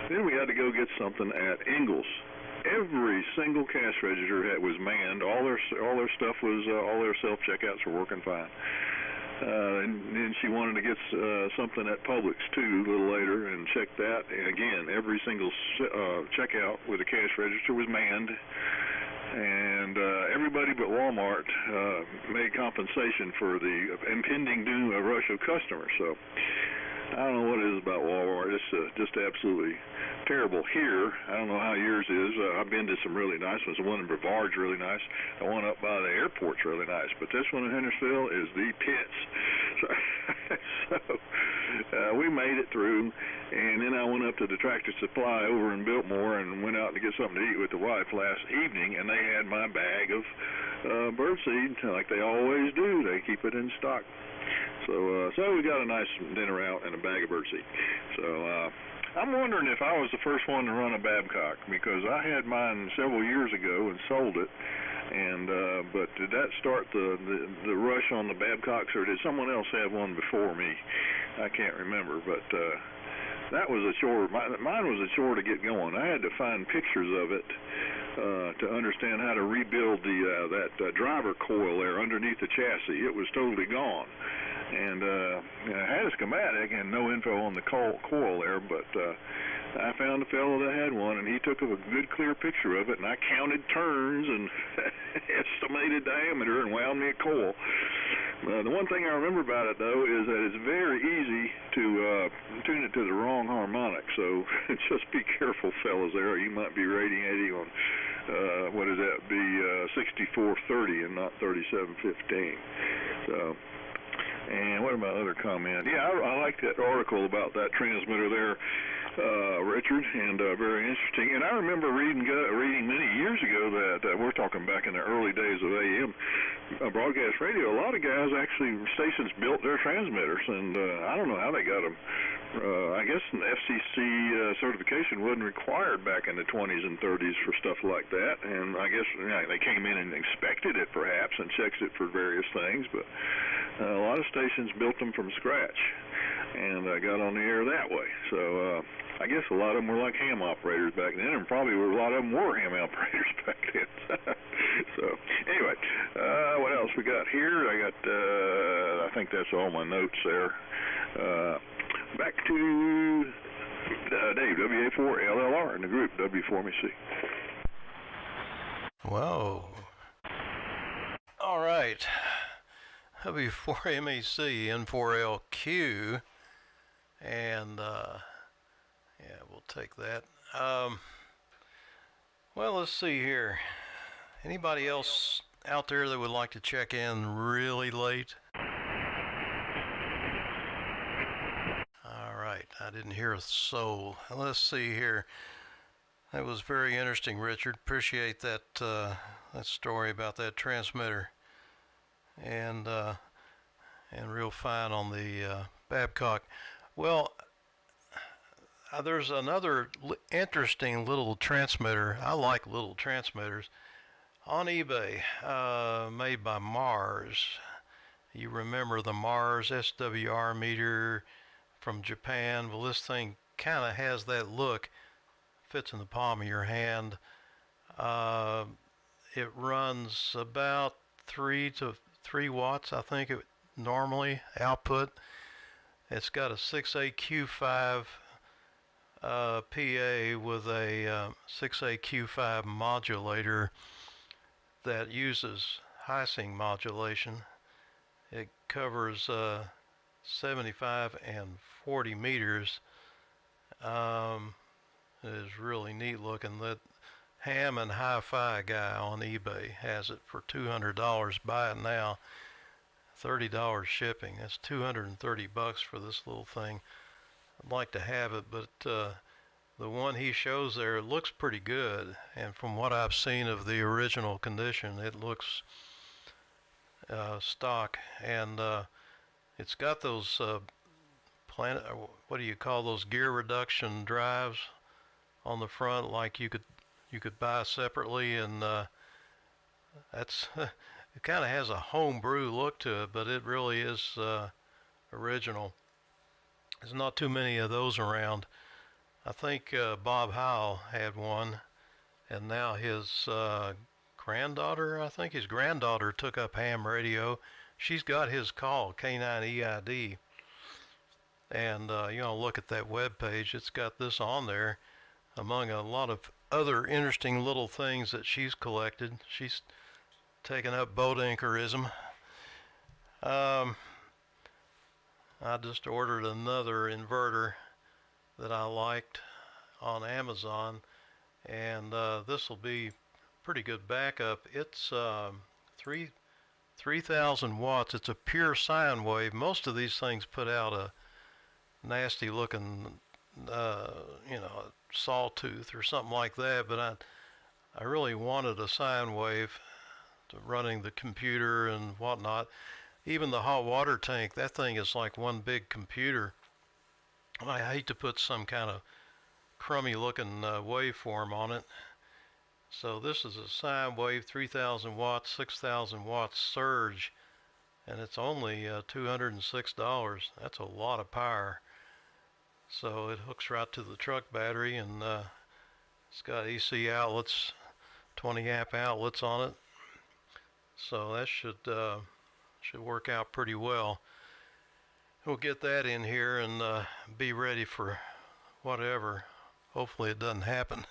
then we had to go get something at Ingles. Every single cash register was manned. All their stuff was, all their self-checkouts were working fine. And then she wanted to get something at Publix too a little later, and check that. And again, every single checkout with a cash register was manned, and everybody but Walmart made compensation for the impending doom of rush of customers. So I don't know what it is about Walmart. It's just absolutely terrible here. I don't know how yours is. I've been to some really nice ones. The one in Brevard's really nice. The one up by the airport's really nice. But this one in Hendersonville is the pits. So we made it through, and then I went up to the Tractor Supply over in Biltmore and went out to get something to eat with the wife last evening, and they had my bag of birdseed like they always do. They keep it in stock. So we got a nice dinner out and a bag of birdseed. So I'm wondering if I was the first one to run a Babcock, because I had mine several years ago and sold it. And but did that start the rush on the Babcocks, or did someone else have one before me? I can't remember, but that was a chore. Mine was a chore to get going. I had to find pictures of it to understand how to rebuild that driver coil there underneath the chassis. It was totally gone. And I had a schematic and no info on the coil there, but I found a fellow that had one, and he took a good clear picture of it, and I counted turns and estimated diameter and wound me a coil. The one thing I remember about it, though, is that it's very easy to tune it to the wrong harmonic, so just be careful, fellas, there. You might be radiating on, what is that, be 6430 and not 3715. So And what about other comment? Yeah, I like that article about that transmitter there, Richard, and very interesting. And I remember reading many years ago that we're talking back in the early days of AM broadcast radio. A lot of guys actually, stations built their transmitters, and I don't know how they got them. I guess an FCC certification wasn't required back in the 20s and 30s for stuff like that, and I guess they came in and inspected it perhaps and checked it for various things, but a lot of stations built them from scratch and got on the air that way. So I guess a lot of them were like ham operators back then, and probably a lot of them were ham operators back then. So anyway, what else we got here? I think that's all my notes there. Back to Dave, WA4LLR in the group, W4MEC. Whoa. All right. W4MEC, N4LQ, and yeah, we'll take that. Well, let's see here. Anybody else out there that would like to check in really late? All right, I didn't hear a soul. Let's see here. That was very interesting, Richard. Appreciate that that story about that transmitter, and real fine on the Babcock. Well, there's another interesting little transmitter. I like little transmitters on eBay, made by Mars. You remember the Mars SWR meter from Japan? Well, this thing kind of has that look. Fits in the palm of your hand. It runs about 3 watts, I think, normally output. It's got a 6AQ5 PA with a 6AQ5 modulator that uses high-sync modulation. It covers 75 and 40 meters. It is really neat looking. That Ham and Hi-Fi guy on eBay has it for $200. Buy it now. $30 shipping. That's $230 for this little thing. I'd like to have it, but the one he shows there looks pretty good, and from what I've seen of the original condition, it looks stock, and it's got those what do you call those, gear reduction drives on the front, like you could buy separately, and that's it kind of has a homebrew look to it, but it really is original. There's not too many of those around. I think Bob Howell had one, and now his granddaughter, I think his granddaughter took up ham radio. She's got his call, K9EID, and look at that web page. It's got this on there, among a lot of other interesting little things that she's collected. She's taken up boat anchorism. I just ordered another inverter that I liked on Amazon, and this will be pretty good backup. It's 3,000 watts. It's a pure sine wave. Most of these things put out a nasty looking sawtooth or something like that, but I really wanted a sine wave to running the computer and whatnot. Even the hot water tank, that thing is like one big computer. And I hate to put some kind of crummy looking waveform on it. So this is a sine wave, 3,000 watts, 6,000 watts surge, and it's only $206. That's a lot of power. So it hooks right to the truck battery, and it's got AC outlets, 20 amp outlets on it. So that should work out pretty well. We'll get that in here and be ready for whatever. Hopefully it doesn't happen.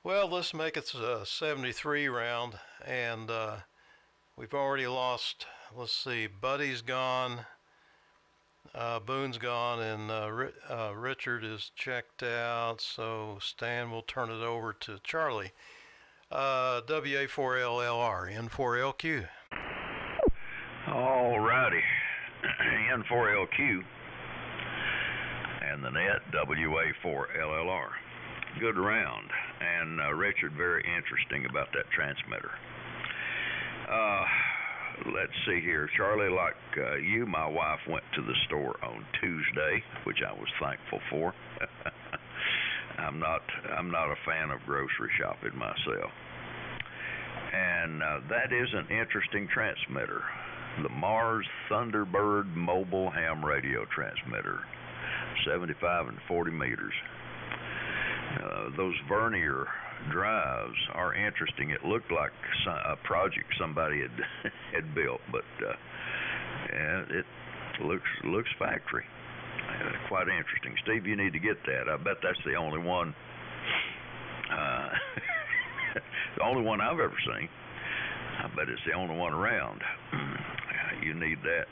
Well, let's make it 73 round, and we've already lost, let's see, Buddy's gone, Boone's gone, and Richard is checked out, so Stan will turn it over to Charlie. WA4LLR, N4LQ. All righty. KN4LQ, and the net WA4LLR. Good round, and Richard, very interesting about that transmitter. Let's see here, Charlie. Like you, my wife went to the store on Tuesday, which I was thankful for. I'm not a fan of grocery shopping myself. And that is an interesting transmitter, the Mars Thunderbird mobile ham radio transmitter, 75 and 40 meters. Those vernier drives are interesting. It looked like a project somebody had built, but it looks factory. Quite interesting. Steve, you need to get that. I bet that's the only one. The only one I've ever seen. I bet it's the only one around. You need that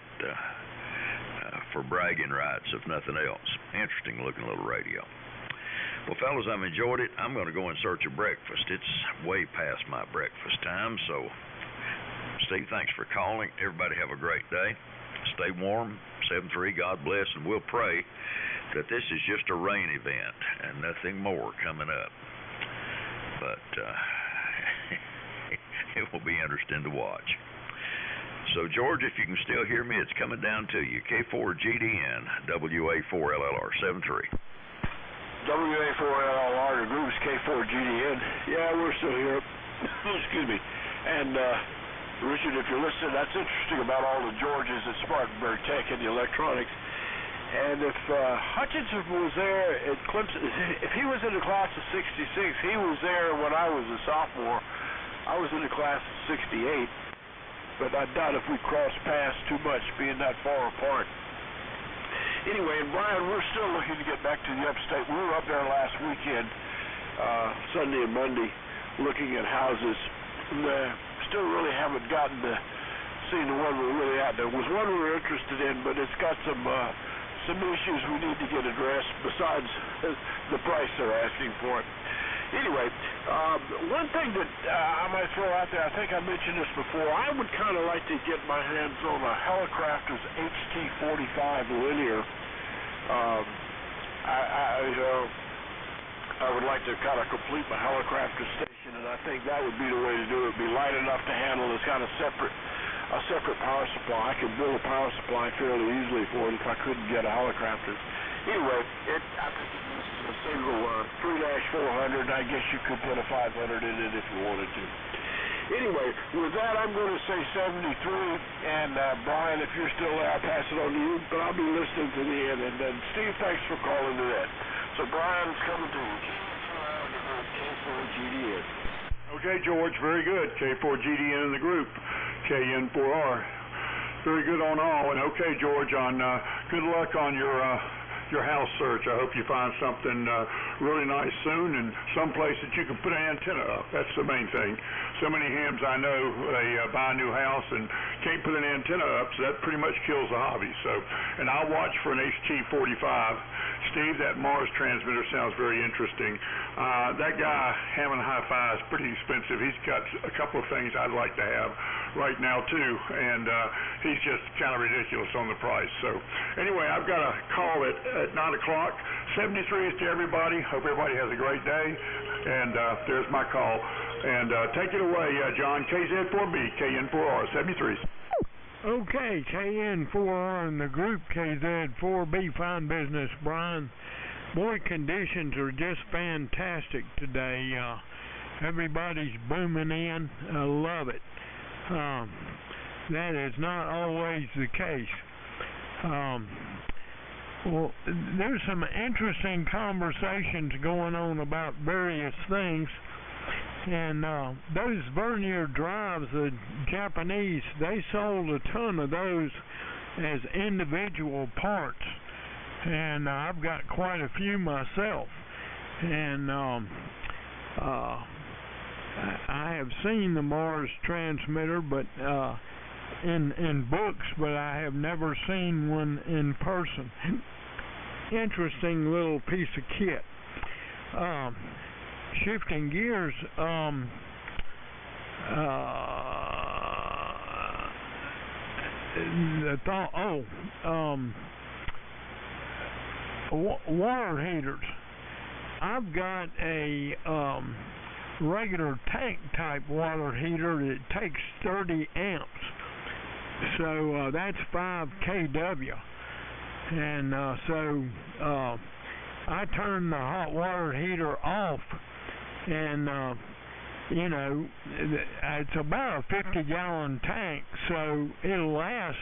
for bragging rights, if nothing else. Interesting looking little radio. Well, fellas, I've enjoyed it. I'm going to go in search of breakfast. It's way past my breakfast time. So, Steve, thanks for calling. Everybody have a great day. Stay warm. 7-3, God bless, and we'll pray that this is just a rain event and nothing more coming up. But it will be interesting to watch. So, George, if you can still hear me, it's coming down to you. K4GDN, WA4LLR, 7-3. WA4LLR, the group's K4GDN. Yeah, we're still here. Excuse me. And, Richard, if you're listening, that's interesting about all the Georges at Spartanburg Tech and the electronics. And if Hutchinson was there at Clemson, if he was in the class of 66, he was there when I was a sophomore. I was in the class of 68. But I doubt if we crossed paths too much, being that far apart. Anyway, and Brian, we're still looking to get back to the upstate. We were up there last weekend, Sunday and Monday, looking at houses. Still really haven't gotten to see the one we're really at. There was one we were interested in, but it's got some issues we need to get addressed besides the price they're asking for it. Anyway, one thing that I might throw out there, I think I mentioned this before, I would kind of like to get my hands on a Helicrafters HT45 linear. I would like to kind of complete my Helicrafter station, and I think that would be the way to do it. It'd be light enough to handle this kind of a separate power supply. I could build a power supply fairly easily for it if I couldn't get a Helicrafters. Anyway, I think this is a single 3-400, and I guess you could put a 500 in it if you wanted to. Anyway, with that, I'm going to say 73, and Brian, if you're still there, I'll pass it on to you, but I'll be listening to the end. And then, Steve, thanks for calling to that. So, Brian, it's coming to you. K4GDN. Okay, George, very good. K4GDN in the group. KN4R. Very good on all. And okay, George, on good luck on your house search. I hope you find something really nice soon and someplace that you can put an antenna up. That's the main thing. So many hams I know, they buy a new house and can't put an antenna up, so that pretty much kills the hobby. So, and I'll watch for an HT45. Steve, that Mars transmitter sounds very interesting. That guy, Hammond Hi-Fi, is pretty expensive. He's got a couple of things I'd like to have right now, too, and he's just kind of ridiculous on the price. So, anyway, I've got a call at 9 o'clock. 73 is to everybody. Hope everybody has a great day. And there's my call. And take it away, John. KZ4B, KN4R, 73. Okay, KN4R and the group KZ4B, fine business, Brian. Boy, conditions are just fantastic today. Everybody's booming in. I love it. That is not always the case. Well, there's some interesting conversations going on about various things. And those vernier drives, the Japanese, they sold a ton of those as individual parts. And I've got quite a few myself. And I have seen the Mars transmitter, but in books, but I have never seen one in person. Interesting little piece of kit. Shifting gears, the thought. Water heaters. I've got a regular tank type water heater that takes 30 amps. So that's 5 kW. And so I turn the hot water heater off, and you know, it's about a 50-gallon tank, so it'll last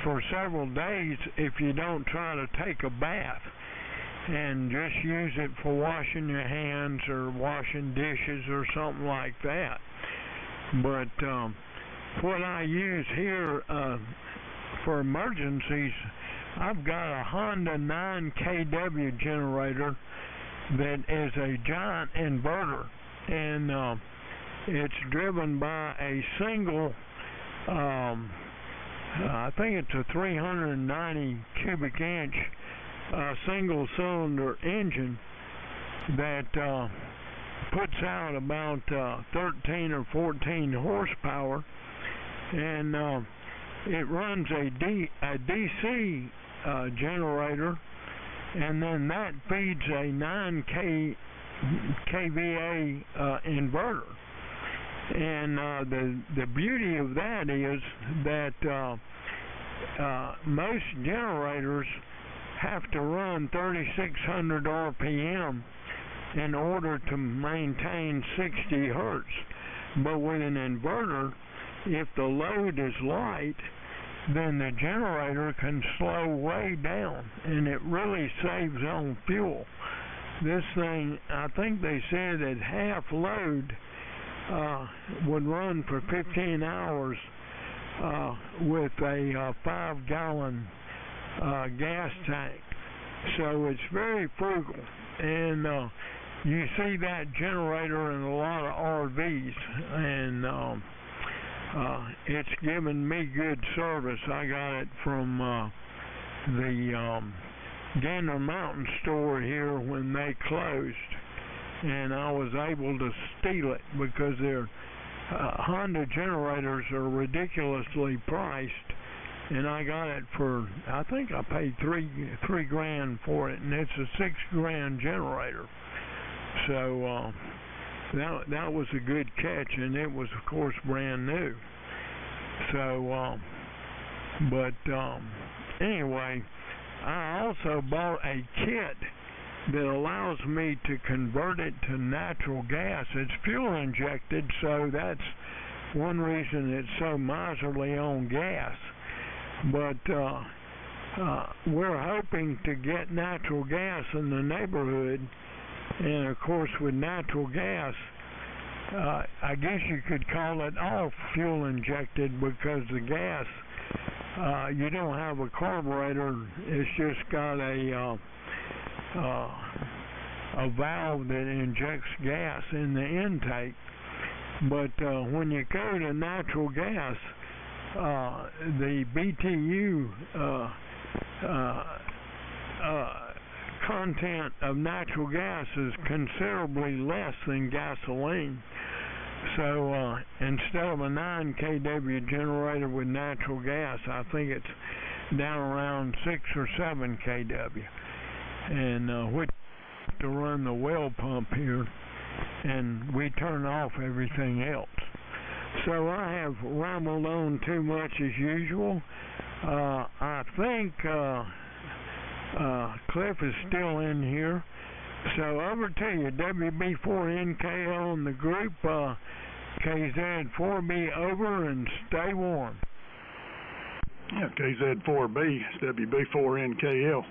for several days if you don't try to take a bath, and just use it for washing your hands or washing dishes or something like that. But what I use here for emergencies, I've got a Honda 9 kW generator that is a giant inverter, and it's driven by a single, I think it's a 390 cubic inch single cylinder engine that puts out about 13 or 14 horsepower, and it runs a DC generator, and then that feeds a 9 kVA inverter. And the beauty of that is that most generators have to run 3,600 RPM in order to maintain 60 hertz. But with an inverter, if the load is light, then the generator can slow way down, and it really saves on fuel. This thing, I think they said at half load, would run for 15 hours with a 5-gallon gas tank. So it's very frugal, and you see that generator in a lot of RVs, and it's given me good service. I got it from the Gander Mountain store here when they closed, and I was able to steal it because their Honda generators are ridiculously priced, and I got it for, I think I paid $3 grand for it, and it's a $6 grand generator. So that was a good catch, and it was of course brand new. So anyway, I also bought a kit that allows me to convert it to natural gas. It's fuel injected, so that's one reason it's so miserly on gas. But we're hoping to get natural gas in the neighborhood, and of course with natural gas, I guess you could call it all fuel injected, because the gas, you don't have a carburetor, it's just got a valve that injects gas in the intake. But when you go to natural gas, the BTU content of natural gas is considerably less than gasoline. So instead of a 9 kW generator with natural gas, I think it's down around 6 or 7 kW. And which to run the well pump here, and we turn off everything else. So I have rambled on too much as usual. I think Cliff is still in here. So over to you, WB4NKO on the group, KZ4B over, and stay warm. Yeah, KZ4B, it's WB4NKL.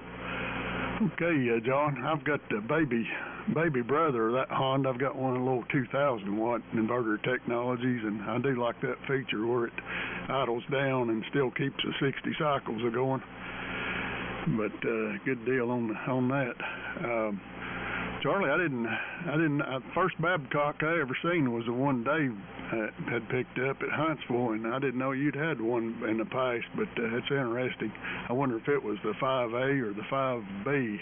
Okay, John, I've got the baby brother of that Honda. I've got one of the little 2,000 watt inverter technologies, and I do like that feature where it idles down and still keeps the 60 cycles a going. But good deal on that. Charlie, I didn't. First Babcock I ever seen was the one Dave had picked up at Huntsville, and I didn't know you'd had one in the past. But it's interesting. I wonder if it was the 5A or the 5B.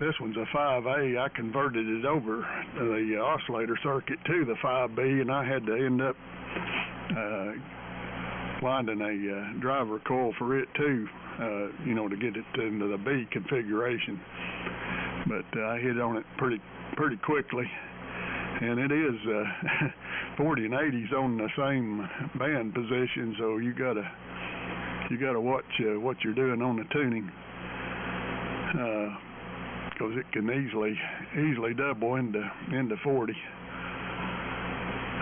This one's a 5A. I converted it over the oscillator circuit to the 5B, and I had to end up winding a driver coil for it too, you know, to get it into the B configuration. But I hit on it pretty quickly, and it is 40 and 80s on the same band position, so you gotta watch what you're doing on the tuning, because it can easily double into 40.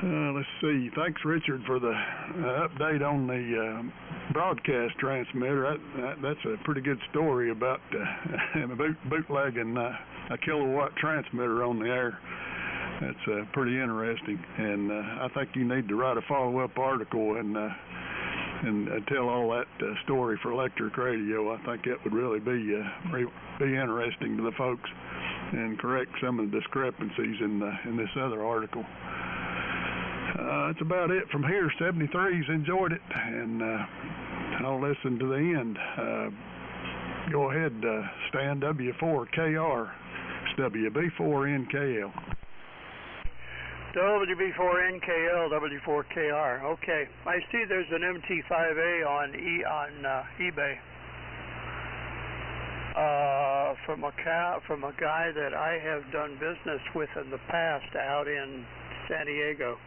Let's see. Thanks, Richard, for the update on the broadcast transmitter. That's a pretty good story about bootlegging a kilowatt transmitter on the air. That's pretty interesting, and I think you need to write a follow-up article and tell all that story for electric radio. I think it would really be interesting to the folks and correct some of the discrepancies in this other article. That's about it from here. 73's enjoyed it, and I'll listen to the end. Go ahead, Stan, W4KR. It's WB4NKL. WB4NKL, W4KR. Okay, I see there's an MT5A on eBay from a guy that I have done business with in the past out in San Diego.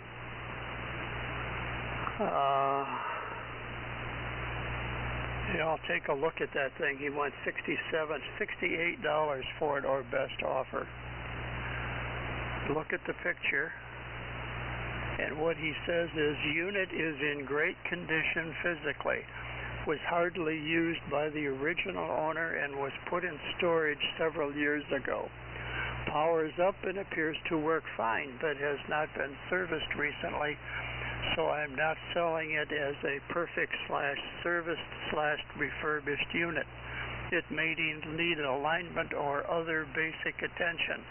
Yeah, I'll take a look at that thing. He wants $68 for it, or best offer. Look at the picture, and what he says is, unit is in great condition physically, was hardly used by the original owner and was put in storage several years ago. Powers up and appears to work fine, but has not been serviced recently, so I'm not selling it as a perfect/serviced/refurbished unit. It may need alignment or other basic attention.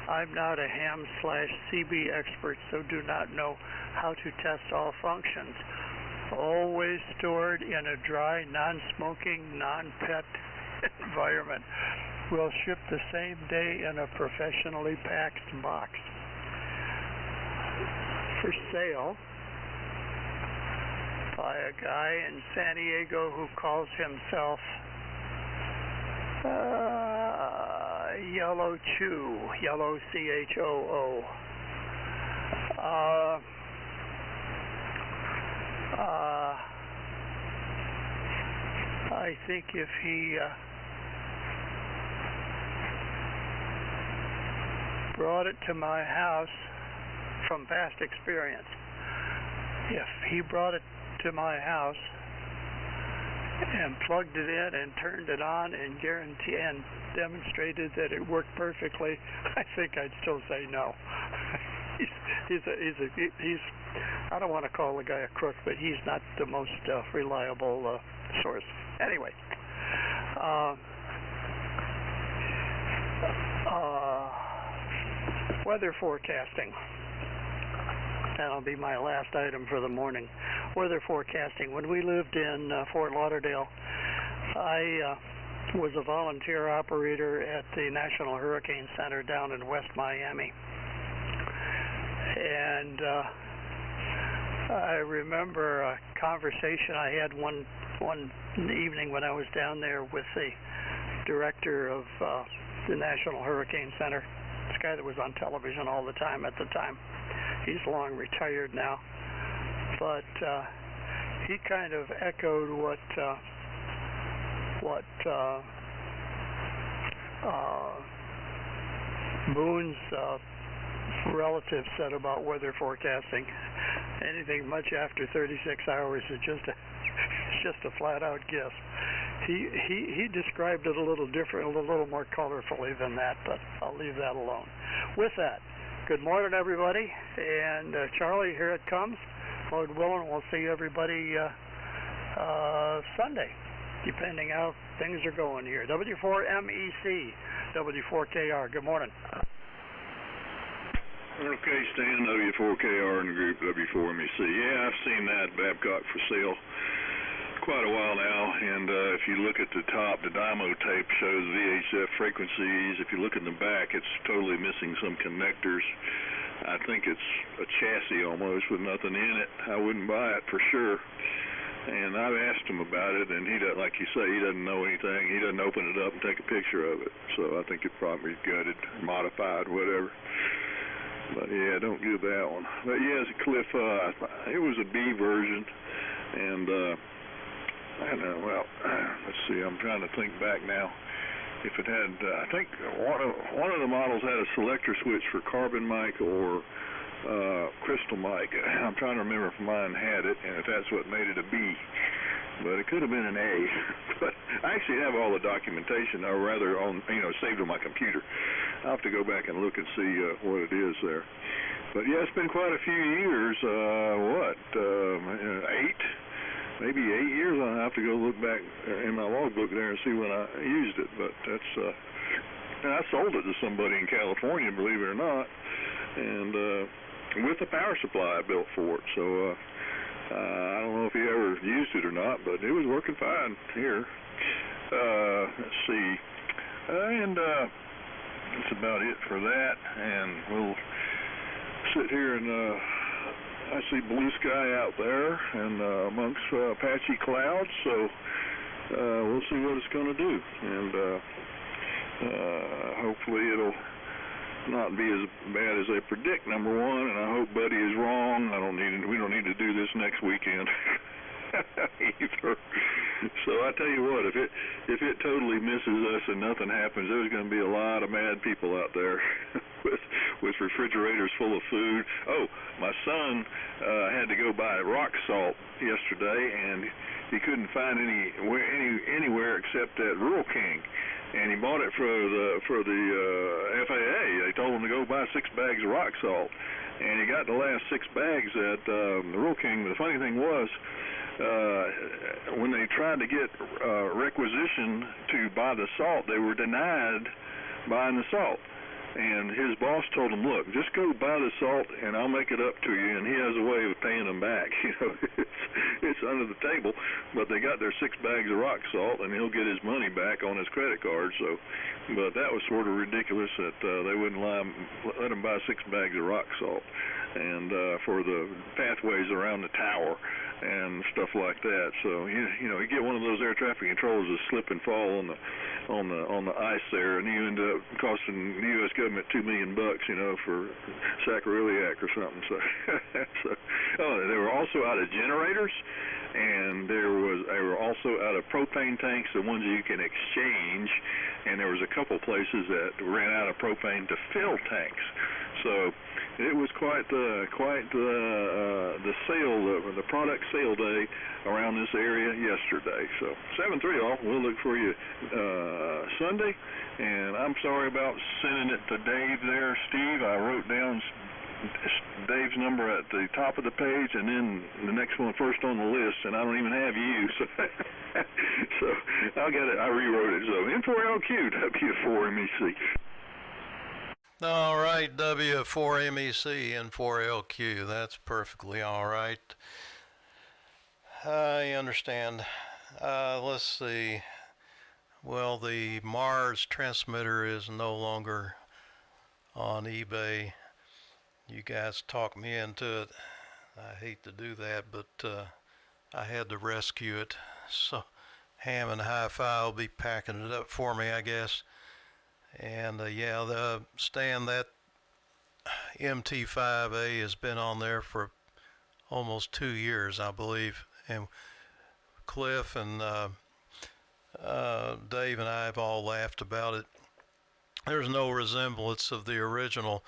I'm not a ham/CB expert, so do not know how to test all functions. Always stored in a dry, non-smoking, non-pet environment. Will ship the same day in a professionally packed box. For sale by a guy in San Diego who calls himself Yellow Chew, Yellow CHOO. I think if he brought it to my house, from past experience, if he brought it to my house and plugged it in and turned it on and demonstrated that it worked perfectly, I think I'd still say no. he's I don't want to call the guy a crook, but he's not the most reliable source. Anyway, weather forecasting. That'll be my last item for the morning. Weather forecasting. When we lived in Fort Lauderdale, I was a volunteer operator at the National Hurricane Center down in West Miami. And I remember a conversation I had one evening when I was down there with the director of the National Hurricane Center, this guy that was on television all the time at the time. He's long retired now, but he kind of echoed what Boone's relative said about weather forecasting. Anything much after 36 hours is just a flat-out guess. He described it a little different, a little more colorfully than that, but I'll leave that alone. With that, good morning, everybody, and Charlie, here it comes. Lord willing, we'll see everybody Sunday, depending how things are going here. W4MEC, W4KR. Good morning. Okay, Stan, W4KR in the group W4MEC. Yeah, I've seen that Babcock for sale quite a while now, and if you look at the top, the dymo tape shows VHF frequencies. If you look in the back, it's totally missing some connectors. I think it's a chassis almost with nothing in it. I wouldn't buy it for sure. And I've asked him about it, and he doesn't, like you say, he doesn't know anything. He doesn't open it up and take a picture of it. So I think it probably is gutted, modified, whatever. But yeah, don't give that one. But yeah, it's a Cliff. It was a B version, and I don't know. Well, let's see. I'm trying to think back now. If it had, I think one of the models had a selector switch for carbon mic or crystal mic. I'm trying to remember if mine had it, and if that's what made it a B. But it could have been an A. But I actually have all the documentation, or rather, saved on my computer. I'll have to go back and look and see what it is there. But yeah, it's been quite a few years. 8 years. I'll have to go look back in my logbook there and see when I used it. But that's, and I sold it to somebody in California, believe it or not, and with a power supply I built for it. So I don't know if he ever used it or not, but it was working fine here. Let's see, and that's about it for that. And we'll sit here and I see blue sky out there and amongst patchy clouds, so we'll see what it's going to do, and hopefully it'll not be as bad as they predict, number one, and I hope Buddy is wrong. We don't need to do this next weekend either. So I tell you what, if it totally misses us and nothing happens, there's going to be a lot of mad people out there with refrigerators full of food. Oh, my son had to go buy rock salt yesterday, and he couldn't find anywhere except at Rural King. And he bought it for the FAA. They told him to go buy 6 bags of rock salt, and he got the last 6 bags at the Rural King. But the funny thing was, when they tried to get requisition to buy the salt, they were denied buying the salt. And his boss told him, look, just go buy the salt and I'll make it up to you. And he has a way of paying them back. It's under the table. But they got their 6 bags of rock salt, and he'll get his money back on his credit card. So, but that was sort of ridiculous that they wouldn't let him buy 6 bags of rock salt, and for the pathways around the tower and stuff like that. So you get one of those air traffic controllers to slip and fall on the ice there, and you end up costing the U.S. government $2 million, for sacroiliac or something. So, they were also out of generators, and they were also out of propane tanks, the ones you can exchange, and there was a couple places that ran out of propane to fill tanks. So it was quite the sale, the product sale day around this area yesterday. So 7-3 all. We'll look for you Sunday. And I'm sorry about sending it to Dave there, Steve. I wrote down Dave's number at the top of the page, and then the next one first on the list, and I don't even have you. So I got it. I rewrote it. So N4LQ, W4MEC. All right, W4MEC, N4LQ. That's perfectly all right. I understand. Let's see. Well, the Mars transmitter is no longer on eBay. You guys talked me into it. I hate to do that, but I had to rescue it. So Ham and Hi-Fi will be packing it up for me, I guess. And yeah, Stan, that MT5A has been on there for almost 2 years, I believe. And Cliff and Dave and I have all laughed about it. There's no resemblance of the original.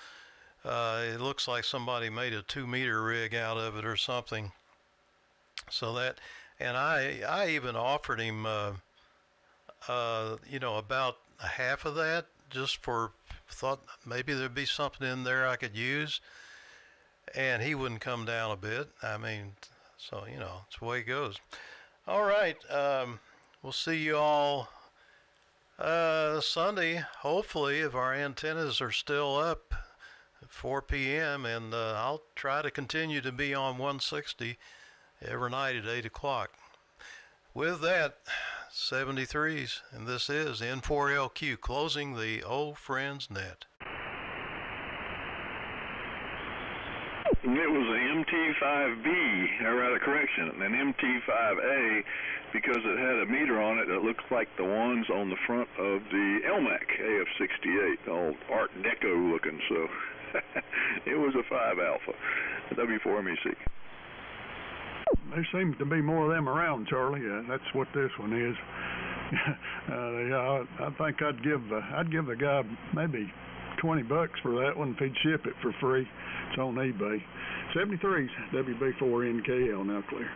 It looks like somebody made a 2-meter rig out of it or something. So that, and I even offered him, about half of that, just thought maybe there'd be something in there I could use, and he wouldn't come down a bit. I mean, so it's the way it goes. All right, we'll see you all Sunday, hopefully, if our antennas are still up at 4 p.m. and I'll try to continue to be on 160 every night at 8 o'clock. With that, 73s, and this is N4LQ, closing the Old Friends Net. It was an MT MT5B, or rather correction, an MT5A, because it had a meter on it that looked like the ones on the front of the LMAC AF68, all Art Deco looking, so it was a 5 alpha, a W4MEC. There seems to be more of them around, Charlie. That's what this one is. I think I'd give the guy maybe $20 for that one if he'd ship it for free. It's on eBay. 73's WB4NKL now clear.